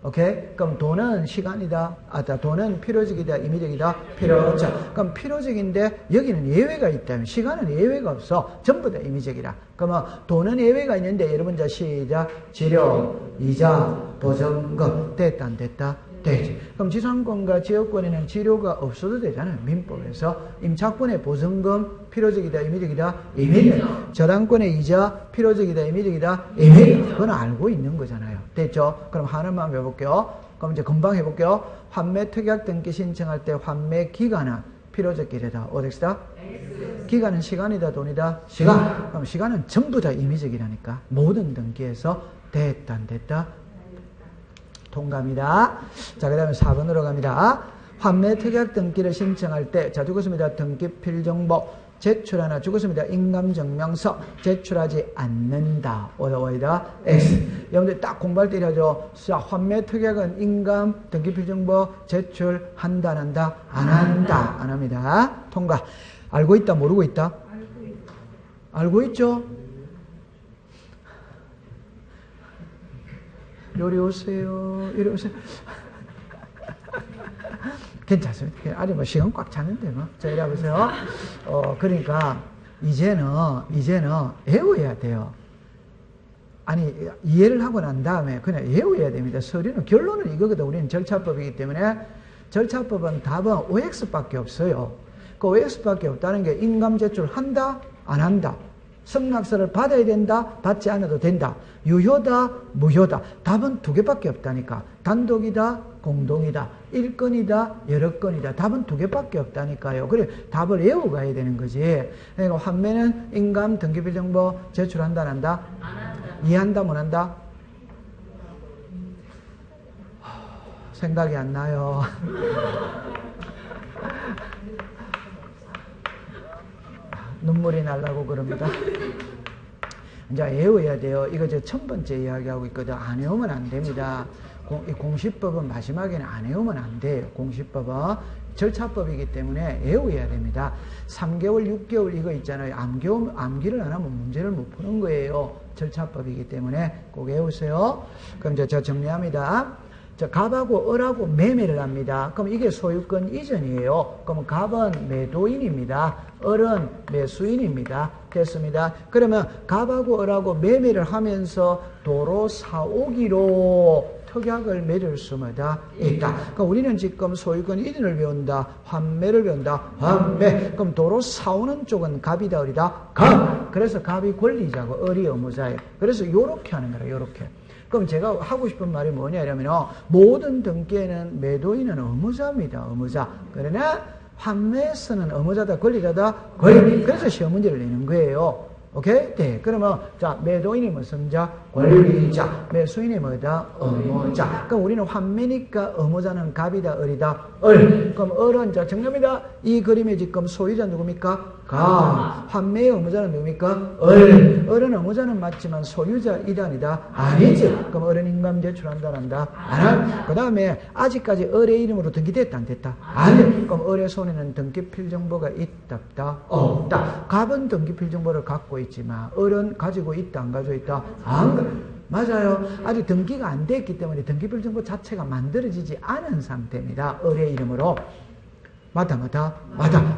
오케이? 그럼 돈은 시간이다. 돈은 필요적이다. 임의적이다. 필요적. 그럼 필요적인데, 여기는 예외가 있다면, 시간은 예외가 없어. 전부 다 임의적이라. 그러면 돈은 예외가 있는데, 여러분 자 시작. 지료, 이자, 보증금. 됐다, 안 됐다? 되지. 그럼 지상권과 지역권에는 지료가 없어도 되잖아요. 민법에서. 임차권의 보증금 필요적이다, 임의적이다, 임의적. 저당권의 이자 필요적이다, 임의적이다, 임의적. 그건 알고 있는 거잖아요. 됐죠? 그럼 하나만 해볼게요. 그럼 이제 금방 해볼게요. 환매 특약 등기 신청할 때 환매 기간은 필요적 기재다. 어디다? 기간은 시간이다, 돈이다? 시간. 그럼 시간은 전부 다 임의적이라니까. 모든 등기에서 됐다, 안 됐다? 통과입니다. 자, 그 다음에 4번으로 갑니다. 환매 특약 등기를 신청할 때, 자, 죽었습니다. 등기 필정보 제출하나 죽었습니다. 인감증명서 제출하지 않는다. 어디다? X. 여러분들 딱 공부할 때 이러죠. 자, 환매 특약은 인감 등기 필정보 제출한다, 안 한다? 안 한다. 안 합니다. 통과. 알고 있다, 모르고 있다? 알고 있죠? 요리 오세요. 요리 오세요. 괜찮습니다. 아직 뭐 시간 꽉 찼는데 뭐. 자, 이리 와보세요. 그러니까 이제는 외워야 돼요. 아니, 이해를 하고 난 다음에 그냥 외워야 됩니다. 서류는 결론은 이거거든. 우리는 절차법이기 때문에 절차법은 답은 OX밖에 없어요. 그 OX밖에 없다는 게 인감 제출 한다? 안 한다? 승낙서를 받아야 된다, 받지 않아도 된다. 유효다, 무효다. 답은 두 개밖에 없다니까. 단독이다, 공동이다. 1건이다, 여러 건이다. 답은 두 개밖에 없다니까요. 그래, 답을 외워가야 되는 거지. 그러니까 환매는 인감 등기부정보 제출한다, 안 한다? 안 한다. 이해한다, 못 한다? 생각이 안 나요. 눈물이 나려고 그럽니다. 이제 외워야 돼요. 이거 저 첫 번째 이야기하고 있거든. 안 외우면 안 됩니다. 이 공시법은 마지막에는 안 외우면 안 돼요. 공시법은 절차법이기 때문에 외워야 됩니다. 3개월, 6개월 이거 있잖아요. 암기를 안 하면 문제를 못 푸는 거예요. 절차법이기 때문에 꼭 외우세요. 그럼 이제 저 정리합니다. 자, 갑하고 을하고 매매를 합니다. 그럼 이게 소유권 이전이에요. 그럼 갑은 매도인입니다. 을은 매수인입니다. 됐습니다. 그러면 갑하고 을하고 매매를 하면서 도로 사오기로 특약을 맺을 수마다 있다. 그러니까 우리는 지금 소유권 이전을 배운다. 환매를 배운다. 환매. 그럼 도로 사오는 쪽은 갑이다, 을이다? 갑. 그래서 갑이 권리자고 을이 의무자예요. 그래서 요렇게 하는 거라, 요렇게. 그럼 제가 하고 싶은 말이 뭐냐면 모든 등기에는 매도인은 의무자입니다. 의무자. 그러나 환매에서는 의무자다, 권리자다, 권리. 그래서 시험 문제를 내는 거예요. 오케이? 네. 그러면 자, 매도인이 무슨 자? 권리자. 매수인이 뭐다? 의무자. 그럼 우리는 환매니까 의무자는 갑이다, 을이다? 을. 그럼 을은 자, 정답입니다. 이 그림의 지금 소유자 누굽니까? 갑. 환매의 의무자는 누굽니까? 을. 을은 의무자는 맞지만 소유자 이단이다? 아니지. 그럼 을은 인감 제출한다, 안 한다? 안 한다. 그 다음에 아직까지 을의 이름으로 등기됐다, 안 됐다? 아니. 그럼 을의 손에는 등기필정보가 있다, 없다? 없다. 갑은 등기필정보를 갖고 있지만 을은 가지고 있다, 안 가지고 있다? 안 맞아요. 아직 등기가 안 됐기 때문에 등기필정보 자체가 만들어지지 않은 상태입니다. 을의 이름으로. 맞다.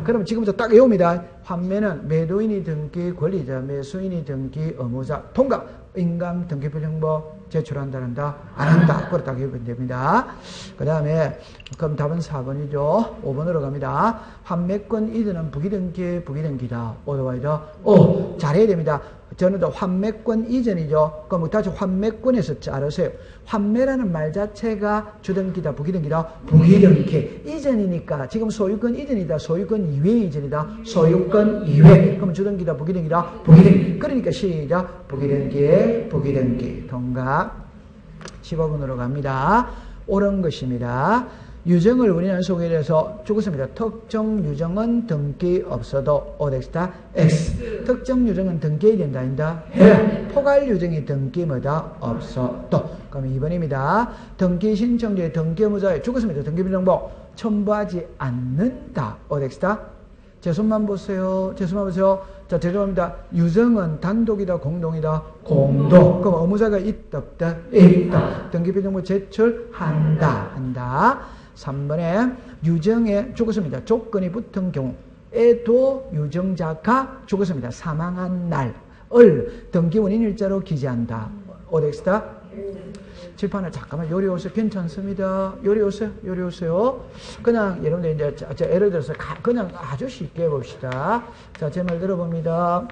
그럼 지금부터 딱 외웁니다. 환매는 매도인이 등기 권리자, 매수인이 등기 의무자, 통과. 인감 등기필정보 제출한다, 한다? 안 한다. 그걸 딱 외우면 됩니다. 그 다음에 그럼 답은 4번이죠. 5번으로 갑니다. 환매권 이전은 부기등기다. 오도와이다. 오, 잘해야 됩니다. 저는 또 환매권 이전이죠. 그럼 다시 환매권에서 자르세요. 환매라는 말 자체가 주등기다, 부기등기다? 부기등기. 이전이니까 지금 소유권 이전이다, 소유권 이외의 이전이다? 소유권 이외. 그럼 주등기다, 부기등기다? 부기등기. 그러니까 시작. 부기등기. 통과. 15번으로 갑니다. 옳은 것입니다. 유정을 우리는 소개해서 죽었습니다. 특정 유정은 등기 없어도 오덱스타 X. 특정 유정은 등기해야 된다, 아닌다? 해. 포괄 유정이 등기 뭐다? 없어도. 그럼 2번입니다. 등기 신청자의 등기 의무자의 죽었습니다. 등기부정보 첨부하지 않는다. 오덱스타. 제 손만 보세요. 자, 죄송합니다. 유정은 단독이다, 공동이다? 공동. 그럼 의무자가 있다, 없다? 있다. 등기부정보 제출한다. 3번에 유정에 죽었습니다. 조건이 붙은 경우에도 유정자가 죽었습니다. 사망한 날을 등기원인 일자로 기재한다. 오덱스타. 칠판을 잠깐만 요리 오세요. 괜찮습니다. 요리 오세요. 그냥 여러분들 이제 예를 들어서 그냥 아주 쉽게 해봅시다. 자, 제 말 들어봅니다.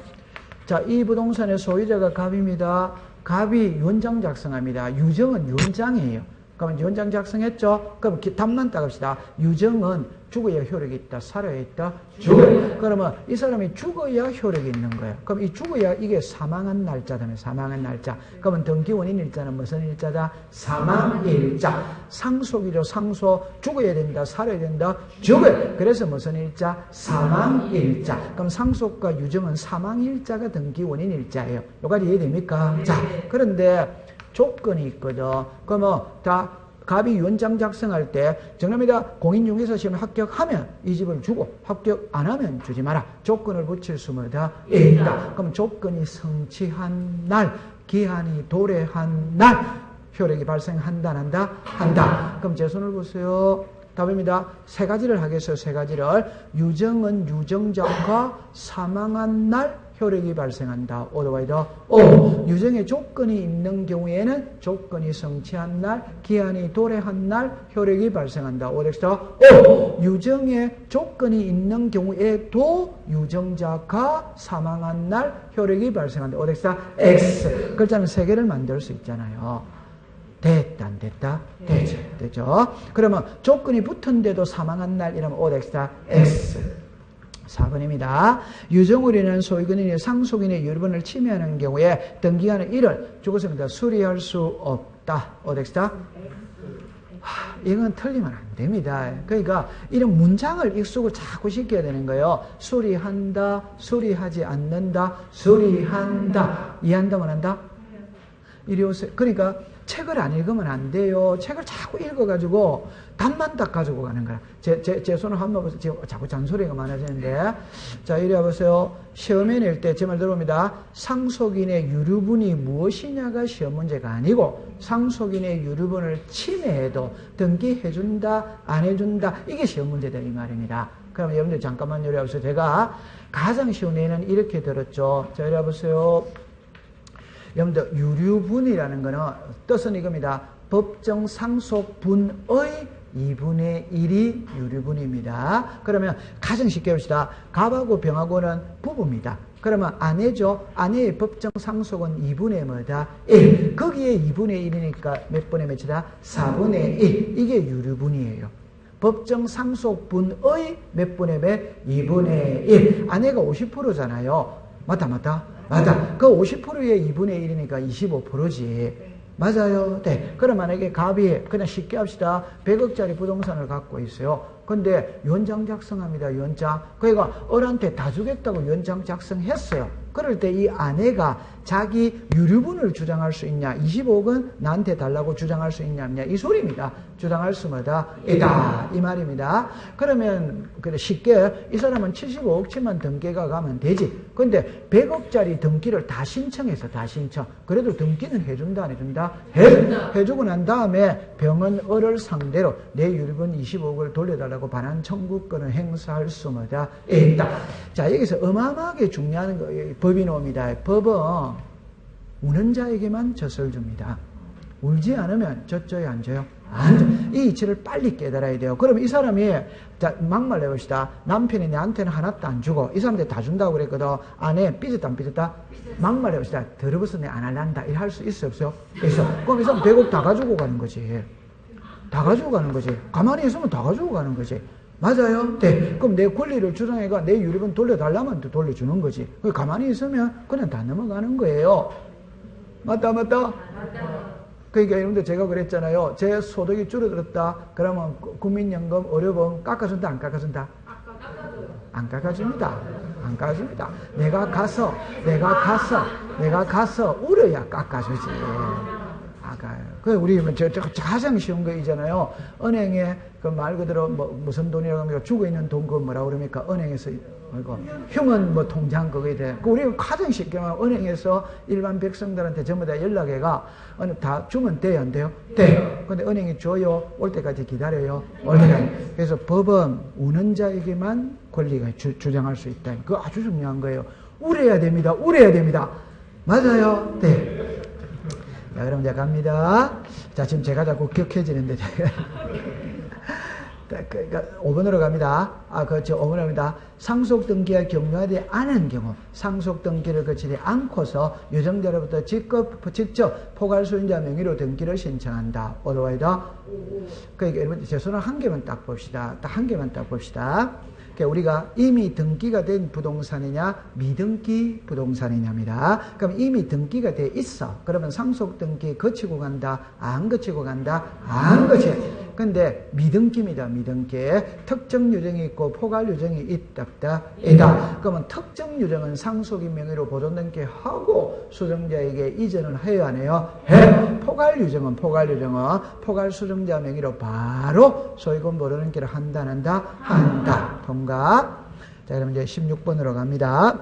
자, 이 부동산의 소유자가 갑입니다. 갑이 유언장 작성합니다. 유정은 유언장이에요. 그러면 유언장 작성했죠? 그럼 답만 따갑시다. 유정은 죽어야 효력이 있다, 살아야 있다? 죽어야. 그러면 이 사람이 죽어야 효력이 있는 거예요. 그럼 이 죽어야 이게 사망한 날짜다며, 사망한 날짜. 그러면 등기원인 일자는 무슨 일자다? 사망일자. 상속이죠, 상속. 죽어야 된다, 살아야 된다? 죽어야. 그래서 무슨 일자? 사망일자. 그럼 상속과 유정은 사망일자가 등기원인 일자예요. 여기까지 이해됩니까? 자, 그런데 조건이 있거든. 그러면 다 갑이 유언장 작성할 때 정답입니다. 공인중개사 시험 합격하면 이 집을 주고 합격 안 하면 주지 마라. 조건을 붙일 수마다 있다. 그럼 조건이 성취한 날, 기한이 도래한 날 효력이 발생한다, 안 한다? 한다. 그럼 제 손을 보세요. 답입니다. 세 가지를 하겠어요. 세 가지를. 유정은 유정자가 사망한 날 효력이 발생한다. otherwise O. 유정의 조건이 있는 경우에는 조건이 성취한 날, 기한이 도래한 날 효력이 발생한다. otherwise O. 유정의 조건이 있는 경우에도 유정자가 사망한 날 효력이 발생한다. otherwise X. 글자는 3개를 만들 수 있잖아요. 됐다 안 됐다? 되죠. 되죠. 그러면 조건이 붙은데도 사망한 날 이러면 오덱스다 X. 4번입니다. 유정우리는 소유권인이 상속인의 유류분을 침해하는 경우에 등기하는 일을 죽었습니다. 수리할 수 없다. 오덱스다 이건 틀리면 안 됩니다. 그러니까 이런 문장을 익숙을 자꾸 시켜야 되는 거예요. 수리한다, 수리하지 않는다, 수리한다. 이해한다면 한다? 이리 오세요. 그러니까 책을 안 읽으면 안 돼요. 책을 자꾸 읽어가지고 답만 딱 가지고 가는 거야. 제 손을 한번 보세요. 지금 자꾸 잔소리가 많아지는데. 자, 이리 와보세요. 시험에 낼 때 제 말 들어옵니다. 상속인의 유류분이 무엇이냐가 시험 문제가 아니고 상속인의 유류분을 침해해도 등기해준다, 안 해준다. 이게 시험 문제다 이 말입니다. 그럼 여러분들 잠깐만 이리 와보세요. 제가 가장 쉬운 예는 이렇게 들었죠. 자, 이리 와보세요. 여러분들 유류분이라는 거는 뜻은 이겁니다. 법정 상속분의 2분의 1이 유류분입니다. 그러면 가장 쉽게 봅시다. 갑하고 병하고는 부부입니다. 그러면 아내죠. 아내의 법정 상속은 2분의 뭐다? 1. 거기에 2분의 1이니까 몇 분의 몇이다? 4분의 1. 이게 유류분이에요. 법정 상속분의 몇 분의 몇? 2분의 1. 아내가 50%잖아요. 맞다. 맞아. 그 50%의 2분의 1이니까 25%지. 맞아요. 네. 그럼 만약에 갑이 그냥 쉽게 합시다. 100억짜리 부동산을 갖고 있어요. 근데 연장 작성합니다. 연장. 그러니까 어른한테 다 주겠다고 연장 작성했어요. 그럴 때 이 아내가 자기 유류분을 주장할 수 있냐? 25억은 나한테 달라고 주장할 수 있냐? 이 소리입니다. 주장할 수 뭐다? 있다. 이 말입니다. 그러면 그래 쉽게 이 사람은 75억치만 등기가 가면 되지. 근데 100억짜리 등기를 다 신청해서 다 신청. 그래도 등기는 해준다 안 해준다? 해주고 난 다음에 병원 을을 상대로 내 유류분 25억을 돌려달라고 반환 청구권을 행사할 수 뭐다? 있다. 자, 여기서 어마어마하게 중요한 거 법이 나옵니다. 법은 우는 자에게만 젖을 줍니다. 울지 않으면 젖줘요, 안 줘요? 안 줘. 이 이치를 빨리 깨달아야 돼요. 그럼 이 사람이, 자, 막말 해봅시다. 남편이 내한테는 하나도 안 주고, 이 사람한테 다 준다고 그랬거든. 아내, 삐졌다, 안 삐졌다? 막말 해봅시다. 더러워서 내 안 할란다. 이럴 할 수 있어, 없어요? 있어. 그럼 이 사람 100억 다 가지고 가는 거지. 다 가지고 가는 거지. 가만히 있으면 다 가지고 가는 거지. 맞아요? 네. 그럼 내 권리를 주장해가 내 유류분 돌려달라면 또 돌려주는 거지. 가만히 있으면 그냥 다 넘어가는 거예요. 맞다. 그러니까 여러분들 제가 그랬잖아요. 제 소득이 줄어들었다. 그러면 국민연금, 의료보험 깎아준다, 안 깎아준다? 안 깎아줍니다. 안 깎아줍니다. 내가 가서 울어야 깎아주지. 그 우리 가장 쉬운 거 있잖아요. 은행에 그 말 그대로 무슨 돈이라고 합니까? 죽어 있는 돈 그 뭐라 그럽니까? 은행에서 휴먼 뭐 통장 그거에 대해 우리가 가장 쉽게 말하면 은행에서 일반 백성들한테 전부 다 연락해가 다 주면 돼요, 안 돼요? 돼. 근데 은행이 줘요. 올 때까지 기다려요. 올 때까지. 그래서 법은 우는 자에게만 권리가 주장할 수 있다. 그거 아주 중요한 거예요. 울어야 됩니다. 맞아요. 네. 자, 그럼 이제 갑니다. 자, 지금 제가 자꾸 격해지는데, 그러니까 5번으로 갑니다. 5번으로 갑니다. 상속 등기가 격려하지 않은 경우, 상속 등기를 거치지 않고서 유정자로부터 직접 포괄 소유자 명의로 등기를 신청한다. otherwise, 그러니까 여러분, 제 손을 한 개만 딱 봅시다. 딱 한 개만 딱 봅시다. 그러니까 우리가 이미 등기가 된 부동산이냐 미등기 부동산이냐입니다. 그럼 이미 등기가 돼 있어. 그러면 상속 등기 거치고 간다, 안 거치고 간다, 안 거치. 근데 미등기입니다. 미등기. 특정 유정이 있고 포괄 유정이 있다, 있다. 그러면 특정 유정은 상속인 명의로 보존 등기하고 수정자에게 이전을 해야 하네요. 해. 포괄 유정은 포괄 수정자 명의로 바로 소유권 보존 등기를 한다. 통과. 자, 그럼 이제 16번으로 갑니다.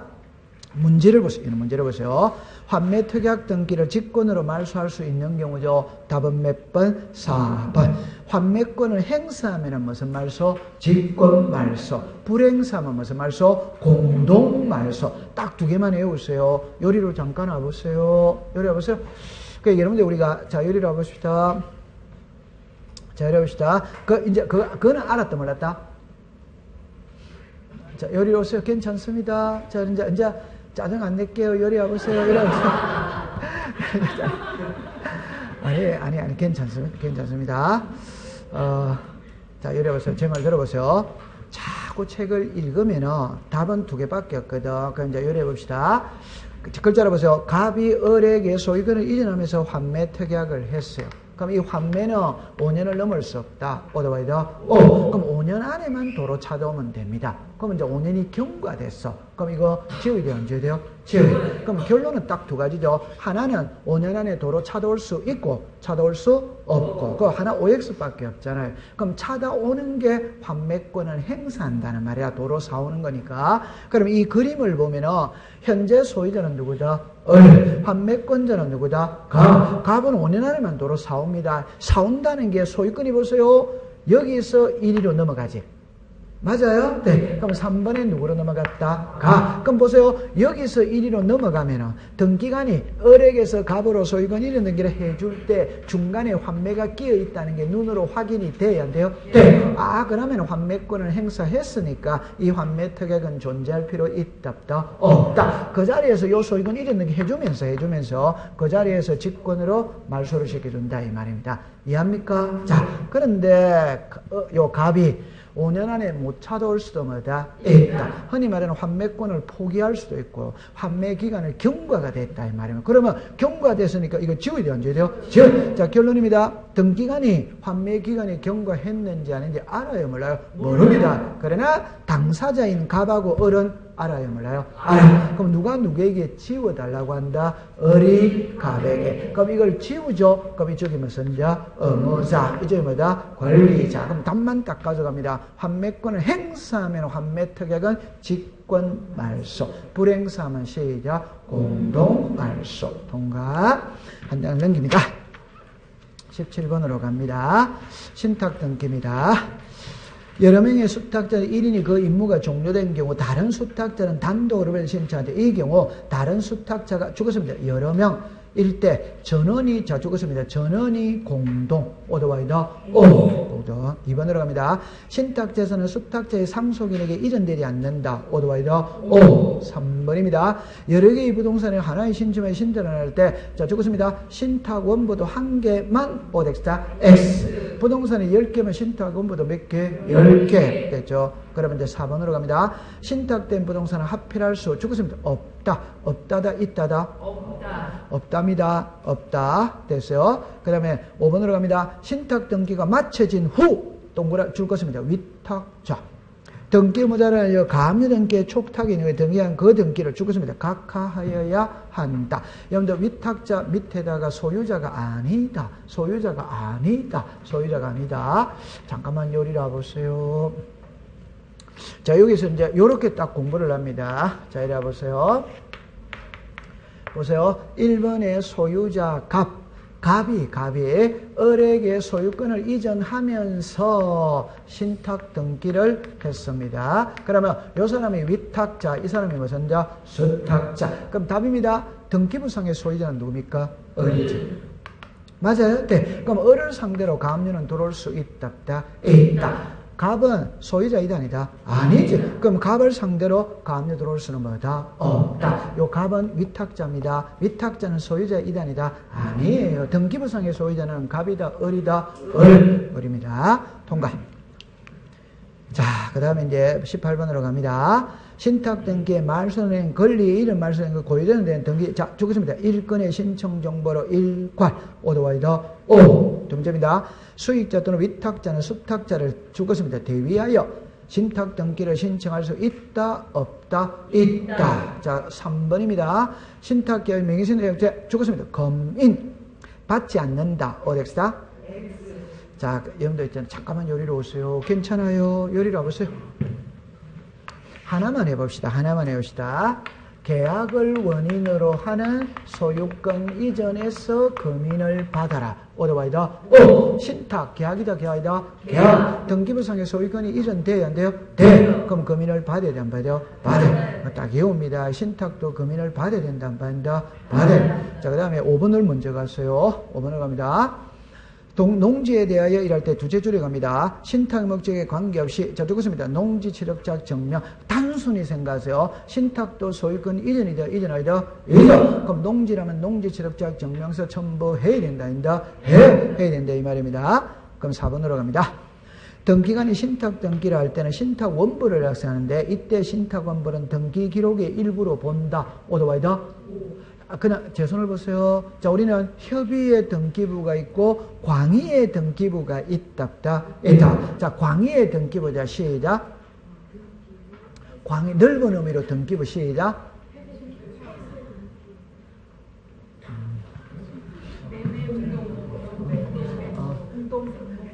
문제를 보세요. 이런 문제를 보세요. 환매 특약 등기를 직권으로 말소할 수 있는 경우죠. 답은 몇 번? 4번. 환매권을 행사하면 무슨 말소? 직권 말소. 불행사하면 무슨 말소? 공동 말소. 딱 두 개만 외우세요. 요리로 잠깐 와보세요. 요리 와보세요. 그러니까 여러분들 우리가 자 요리로 와봅시다. 자 요리 와봅시다. 그거는 알았다 몰랐다? 자 요리로 오세요. 괜찮습니다. 자 이제 짜증 안 낼게요. 요리 와보세요. 요리 와보세요. 아니, 괜찮습니다. 자, 요리 와보세요. 제 말 들어보세요. 자꾸 책을 읽으면은 답은 두 개밖에 없거든. 그럼 이제 요리 해봅시다. 글자로 보세요. 갑이 을에게 소유권을 이전하면서 환매 특약을 했어요. 그럼 이 환매는 5년을 넘을 수 없다. 오더바이더. 그럼 5년 안에만 도로 찾아오면 됩니다. 그럼 이제 5년이 경과됐어. 그럼 이거 지워야 돼요? 안 지워야 돼요? 지워야. 그럼 결론은 딱 두 가지죠. 하나는 5년 안에 도로 찾아올 수 있고 찾아올 수 없고. 그 하나 OX밖에 없잖아요. 그럼 찾아오는 게 환매권을 행사한다는 말이야. 도로 사오는 거니까. 그럼 이 그림을 보면은 현재 소유자는 누구다? 환매권자는 누구다? 갑은 5년 안에만 도로 사옵니다. 사온다는 게 소유권이 보세요. 여기서 1위로 넘어가지. 맞아요? 네. 그럼 3번에 누구로 넘어갔다? 그럼 보세요. 여기서 1위로 넘어가면은 등기관이 을에게서 갑으로 소유권 이런 등기를 해줄 때 중간에 환매가 끼어 있다는 게 눈으로 확인이 돼야 안 돼요? 네. 그러면 환매권을 행사했으니까 이 환매 특약은 존재할 필요 있다 없다. 그 자리에서 요 소유권 이런 등기 해주면서 그 자리에서 직권으로 말소를 시켜준다 이 말입니다. 이해합니까? 자, 그런데 요 갑이 5년 안에 못 찾아올 수도 뭐다? 있다. 흔히 말하는 환매권을 포기할 수도 있고 환매 기간을 경과가 됐다 이 말이면 그러면 경과됐으니까 이거 지워야 돼요? 안 지워야 돼요? 지워. 자 결론입니다. 등기관이 환매 기간이 경과했는지 아닌지 알아요? 몰라요? 모릅니다. 그러나 당사자인 갑하고 을은 알아요? 몰라요? 알아요. 그럼 누가 누구에게 지워달라고 한다? 을이 갑에게. 그럼 이걸 지우죠? 그럼 이쪽이 무슨 자? 의무자. 이쪽이 뭐다? 권리자. 그럼 답만 딱 가져갑니다. 환매권을 행사하면 환매 특약은 직권 말소. 불행사하면 시작 공동 말소. 통과. 한 장을 넘깁니다. 17번으로 갑니다. 신탁 등기입니다. 여러 명의 수탁자는 1인이 그 임무가 종료된 경우 다른 수탁자는 단독으로 신청하는데 이 경우 다른 수탁자가 죽었습니다. 여러 명일 때 전원이 죽었습니다. 전원이 공동 오더와이더 2번으로 갑니다. 신탁재산은 수탁자의 상속인에게 이전되지 않는다. 오더와이더 3번입니다. 여러 개의 부동산을 하나의 신청에 신탁을 할 때 죽었습니다. 신탁 원보도 한 개만 오덱스다 X. 부동산이 10개면 신탁 원보도 몇 개? 10개 됐죠. 그러면 이제 4번으로 갑니다. 신탁된 부동산을 합필할 수 죽었습니다. 없다. 없다다 있다다? 없답니다. 없다. 됐어요. 그 다음에 5번으로 갑니다. 신탁 등기가 마쳐진 후 동그라 줄 것입니다. 위탁자. 등기 모자를 가압류 등기의 촉탁인 후에 등기한 그 등기를 줄 것입니다. 각하하여야 한다. 여러분들 위탁자 밑에다가 소유자가 아니다. 소유자가 아니다. 소유자가 아니다. 잠깐만 요리를 해보세요. 자 여기서 이제 요렇게 딱 공부를 합니다. 자 이리 와보세요. 보세요. 1번의 소유자 갑이 을에게 소유권을 이전하면서 신탁 등기를 했습니다. 그러면 이 사람이 위탁자, 이 사람이 무슨 자? 수탁자. 그럼 답입니다. 등기부상의 소유자는 누굽니까? 을이지. 맞아요? 네. 그럼 을을 상대로 가압류는 들어올 수 있다. 갑은 소유자이다 아니다? 아니지. 그럼 갑을 상대로 가압류 들어올 수는 뭐다? 없다. 요 갑은 위탁자입니다. 위탁자는 소유자이다 아니다? 아니에요. 등기부상의 소유자는 갑이다 을이다? 을입니다. 통과. 자, 그 다음에 이제 18번으로 갑니다. 신탁 등기의 말소는 권리 이름 말소는 그 고유되는 데는 등기. 자, 죽겠습니다. 1건의 신청 정보로 1괄 오더와이더 5. 동점입니다. 수익자 또는 위탁자는 수탁자를 죽었습니다. 대위하여 신탁 등기를 신청할 수 있다 없다? 있다. 자, 3번입니다. 신탁계의 명의신탁자 죽었습니다. 검인 받지 않는다. 어덱스다? 자, 여러분들 있잖아요. 잠깐만 요리로 오세요. 괜찮아요. 요리로 와보세요. 하나만 해봅시다. 계약을 원인으로 하는 소유권 이전에서 금인을 받아라. 어드바이다. 신탁 계약이다. 계약. 등기부상의 소유권이 이전돼야 안 돼요? 돼. 그럼 금인을 받아야 돼, 안 받아요? 받아. 딱 외웁니다. 신탁도 금인을 받아야 된다, 안 받는다? 받아. 자, 그 다음에 5번을 먼저 갔어요. 5번을 갑니다. 농지에 대하여 일할 때 두째 줄에 갑니다. 신탁 목적에 관계없이, 자, 적었습니다. 농지 취득자 증명. 단순히 생각하세요. 신탁도 소유권 이전이다, 이전 아니다? 이전. 그럼 농지라면 농지 취득자 증명서 첨부해야 된다, 아니다? 해야 된다, 이 말입니다. 그럼 4번으로 갑니다. 등기관이 신탁 등기를 할 때는 신탁 원본을 작성하는데, 이때 신탁 원본은 등기 기록의 일부로 본다. 오도와이다? 그냥 제 손을 보세요. 자, 우리는 협의의 등기부가 있고 광의의 등기부가 있다. 자, 광의의 등기부자 시작. 광의 넓은 의미로 등기부 시작.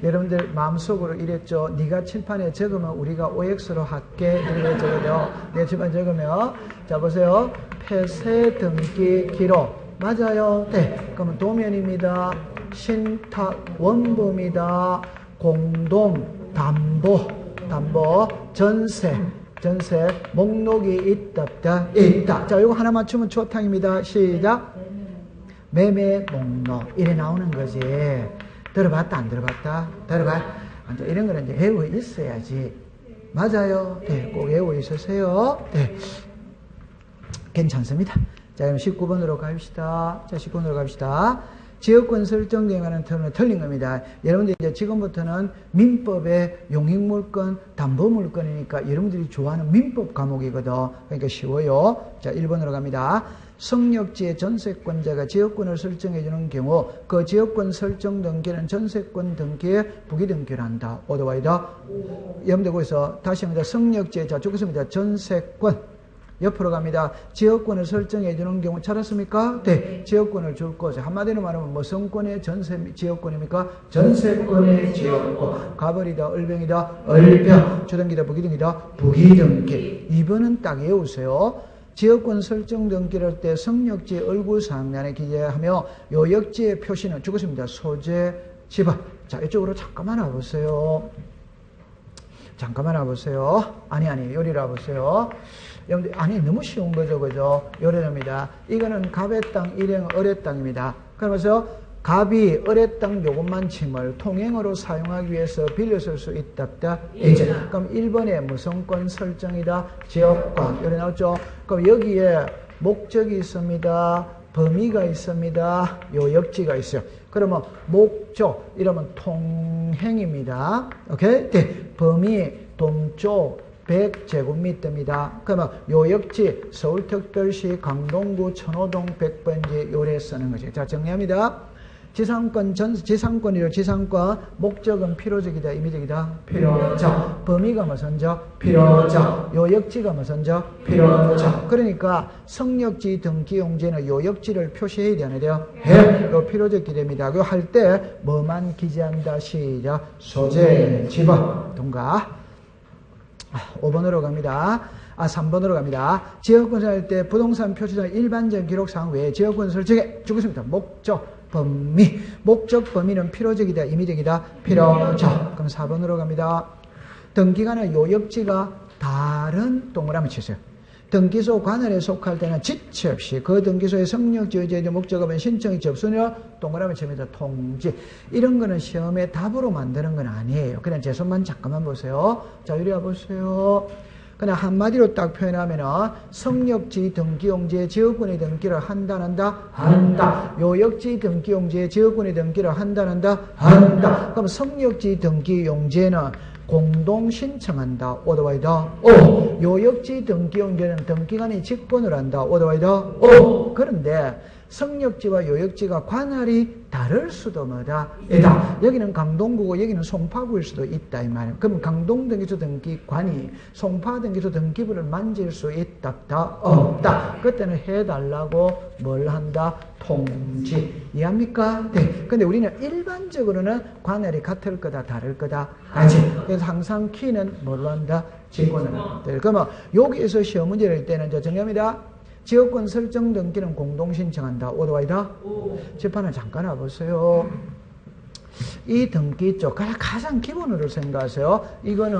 여러분들 마음속으로 이랬죠. 네가 칠판에 적으면 우리가 OX로 할게. 이렇게 적어요. 내 칠판에 적으면, 자, 보세요. 폐쇄 등기 기록. 맞아요. 네. 그러면 도면입니다. 신탁 원범이다. 공동 담보 전세 목록이 있다. 자, 이거 하나 맞추면 초탕입니다. 시작. 매매 목록. 이래 나오는 거지. 들어봤다, 안 들어봤다? 들어봐. 이런 거는 이제 외워 있어야지. 맞아요. 네, 꼭 외워 있으세요. 네. 괜찮습니다. 자, 그럼 19번으로 갑시다. 자, 19번으로 갑시다. 지역권 설정에 관한 term은 틀린 겁니다. 여러분들 이제 지금부터는 민법의 용익물권, 담보물권이니까 여러분들이 좋아하는 민법 과목이거든. 그러니까 쉬워요. 자, 1번으로 갑니다. 성역지의 전세권자가 지역권을 설정해 주는 경우 그 지역권 설정 등기는 전세권 등기에 부기등기를 한다. 오더와이다. 여러분들 거기서 다시 합니다. 성역지의, 자, 적겠습니다. 전세권. 옆으로 갑니다. 지역권을 설정해 주는 경우 찾았습니까? 네. 지역권을 줄 거죠. 한마디로 말하면 뭐 성권의 전세 지역권입니까? 전세권의 지역권. 가벌이다, 얼병이다, 얼병. 주등기다, 부기등기다, 부기등기. 2번은 딱 외우세요. 지역권 설정 등기를 할 때 성역지 얼굴 상단에 기재하며 요역지의 표시는 죽었습니다. 소재, 지번. 자, 이쪽으로 잠깐만 와보세요. 잠깐만 와보세요. 아니, 요리를 와보세요. 여러분들, 아니, 너무 쉬운 거죠, 그죠? 요리랍니다. 이거는 갑의 땅, 일행, 을의 땅입니다. 그러면서 갑이 을의 땅 요것만 침을 통행으로 사용하기 위해서 빌렸을 수 있다. 이제 그럼 1번에 무성권 설정이다. 지역권. 여기 나왔죠? 그럼 여기에 목적이 있습니다. 범위가 있습니다. 요역지가 있어요. 그러면 목적 이러면 통행입니다. 오케이? 네. 범위 동쪽 100제곱미터입니다. 그러면 요역지 서울특별시 강동구 천호동 100번지 요래 쓰는 거죠. 자, 정리합니다. 지상권이요. 지상권. 목적은 필요적이다, 임의적이다? 필요적. 범위가 무슨적? 필요적. 요역지가 무슨적? 필요적. 그러니까 성역지 등기용지는 요역지를 표시해야 되는데요. 요 필요적 기대입니다. 그거 할 때 뭐만 기재한다? 시작. 소재, 지번. 동가. 5번으로 갑니다. 3번으로 갑니다. 지역권 설정할 때 부동산 표시장 일반적 기록상 외에 지역권 설정에 죽었습니다. 목적, 범위. 목적 범위는 필요적이다, 임의적이다? 필요적. 그럼 4번으로 갑니다. 등기관의 요역지가 다른 동그라미 치세요. 등기소 관할에 속할 때는 지체 없이 그 등기소의 성역지 의제의 목적업은 신청이 접수냐 동그라미 칩니다. 통지. 이런 거는 시험에 답으로 만드는 건 아니에요. 그냥 제 손만 잠깐만 보세요. 자, 이리 와보세요. 그냥 한마디로 딱 표현하면은 성역지 등기용지의 지역권의 등기를 한다. 요역지 등기용지의 지역권의 등기를 한다. 그럼 성역지 등기용지에는 공동 신청한다. 오더와이다. 요역지 등기용지는 등기관이 직권을 한다. 오더와이다. 그런데 성역지와 요역지가 관할이 다를 수도 뭐다? 있다. 여기는 강동구고 여기는 송파구일 수도 있다 이 말이에요. 그럼 강동등기소 등기관이 송파등기소 등기부를 만질 수 있다? 없다. 그때는 해달라고 뭘 한다? 통지. 이해합니까? 네. 근데 우리는 일반적으로는 관할이 같을 거다, 다를 거다, 같이. 그래서 항상 키는 뭘로 한다? 직권을 한다. 그러면 여기에서 시험 문제를 낼 때는 저 정리합니다. 지역권 설정 등기는 공동 신청한다. 오도 아니다? 재판을 잠깐 와보세요. 이 등기 쪽 가장 기본으로 생각하세요. 이거는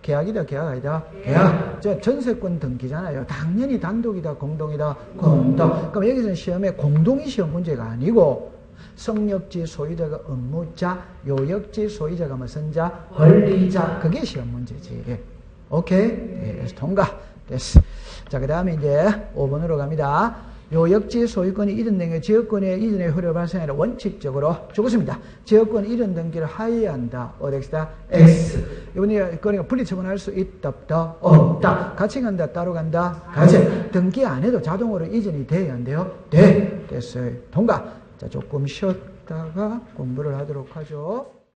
계약이다, 계약 아니다? 계약. 전세권 등기잖아요. 당연히 단독이다, 공동이다? 공동. 그럼 여기서는 시험에 공동이 시험 문제가 아니고 성역지 소유자가 업무자, 요역지 소유자가 무슨 자? 권리자. 그게 시험 문제지. 오케이? 네, 그래서 통과. 됐어. 자, 그 다음에 이제 5번으로 갑니다. 요역지 소유권이 이전 등기 지역권의 이전의 효력 발생하는 원칙적으로 죽었습니다. 지역권 이전 등기를 하여야 한다. 어디다? X. 이번에 그러니까 분리 처분할 수 있다, 없다? 없다. 같이 간다, 따로 간다? 같이. 등기 안 해도 자동으로 이전이 돼야 안 돼요? 돼. 됐어요. 통과. 자, 조금 쉬었다가 공부를 하도록 하죠.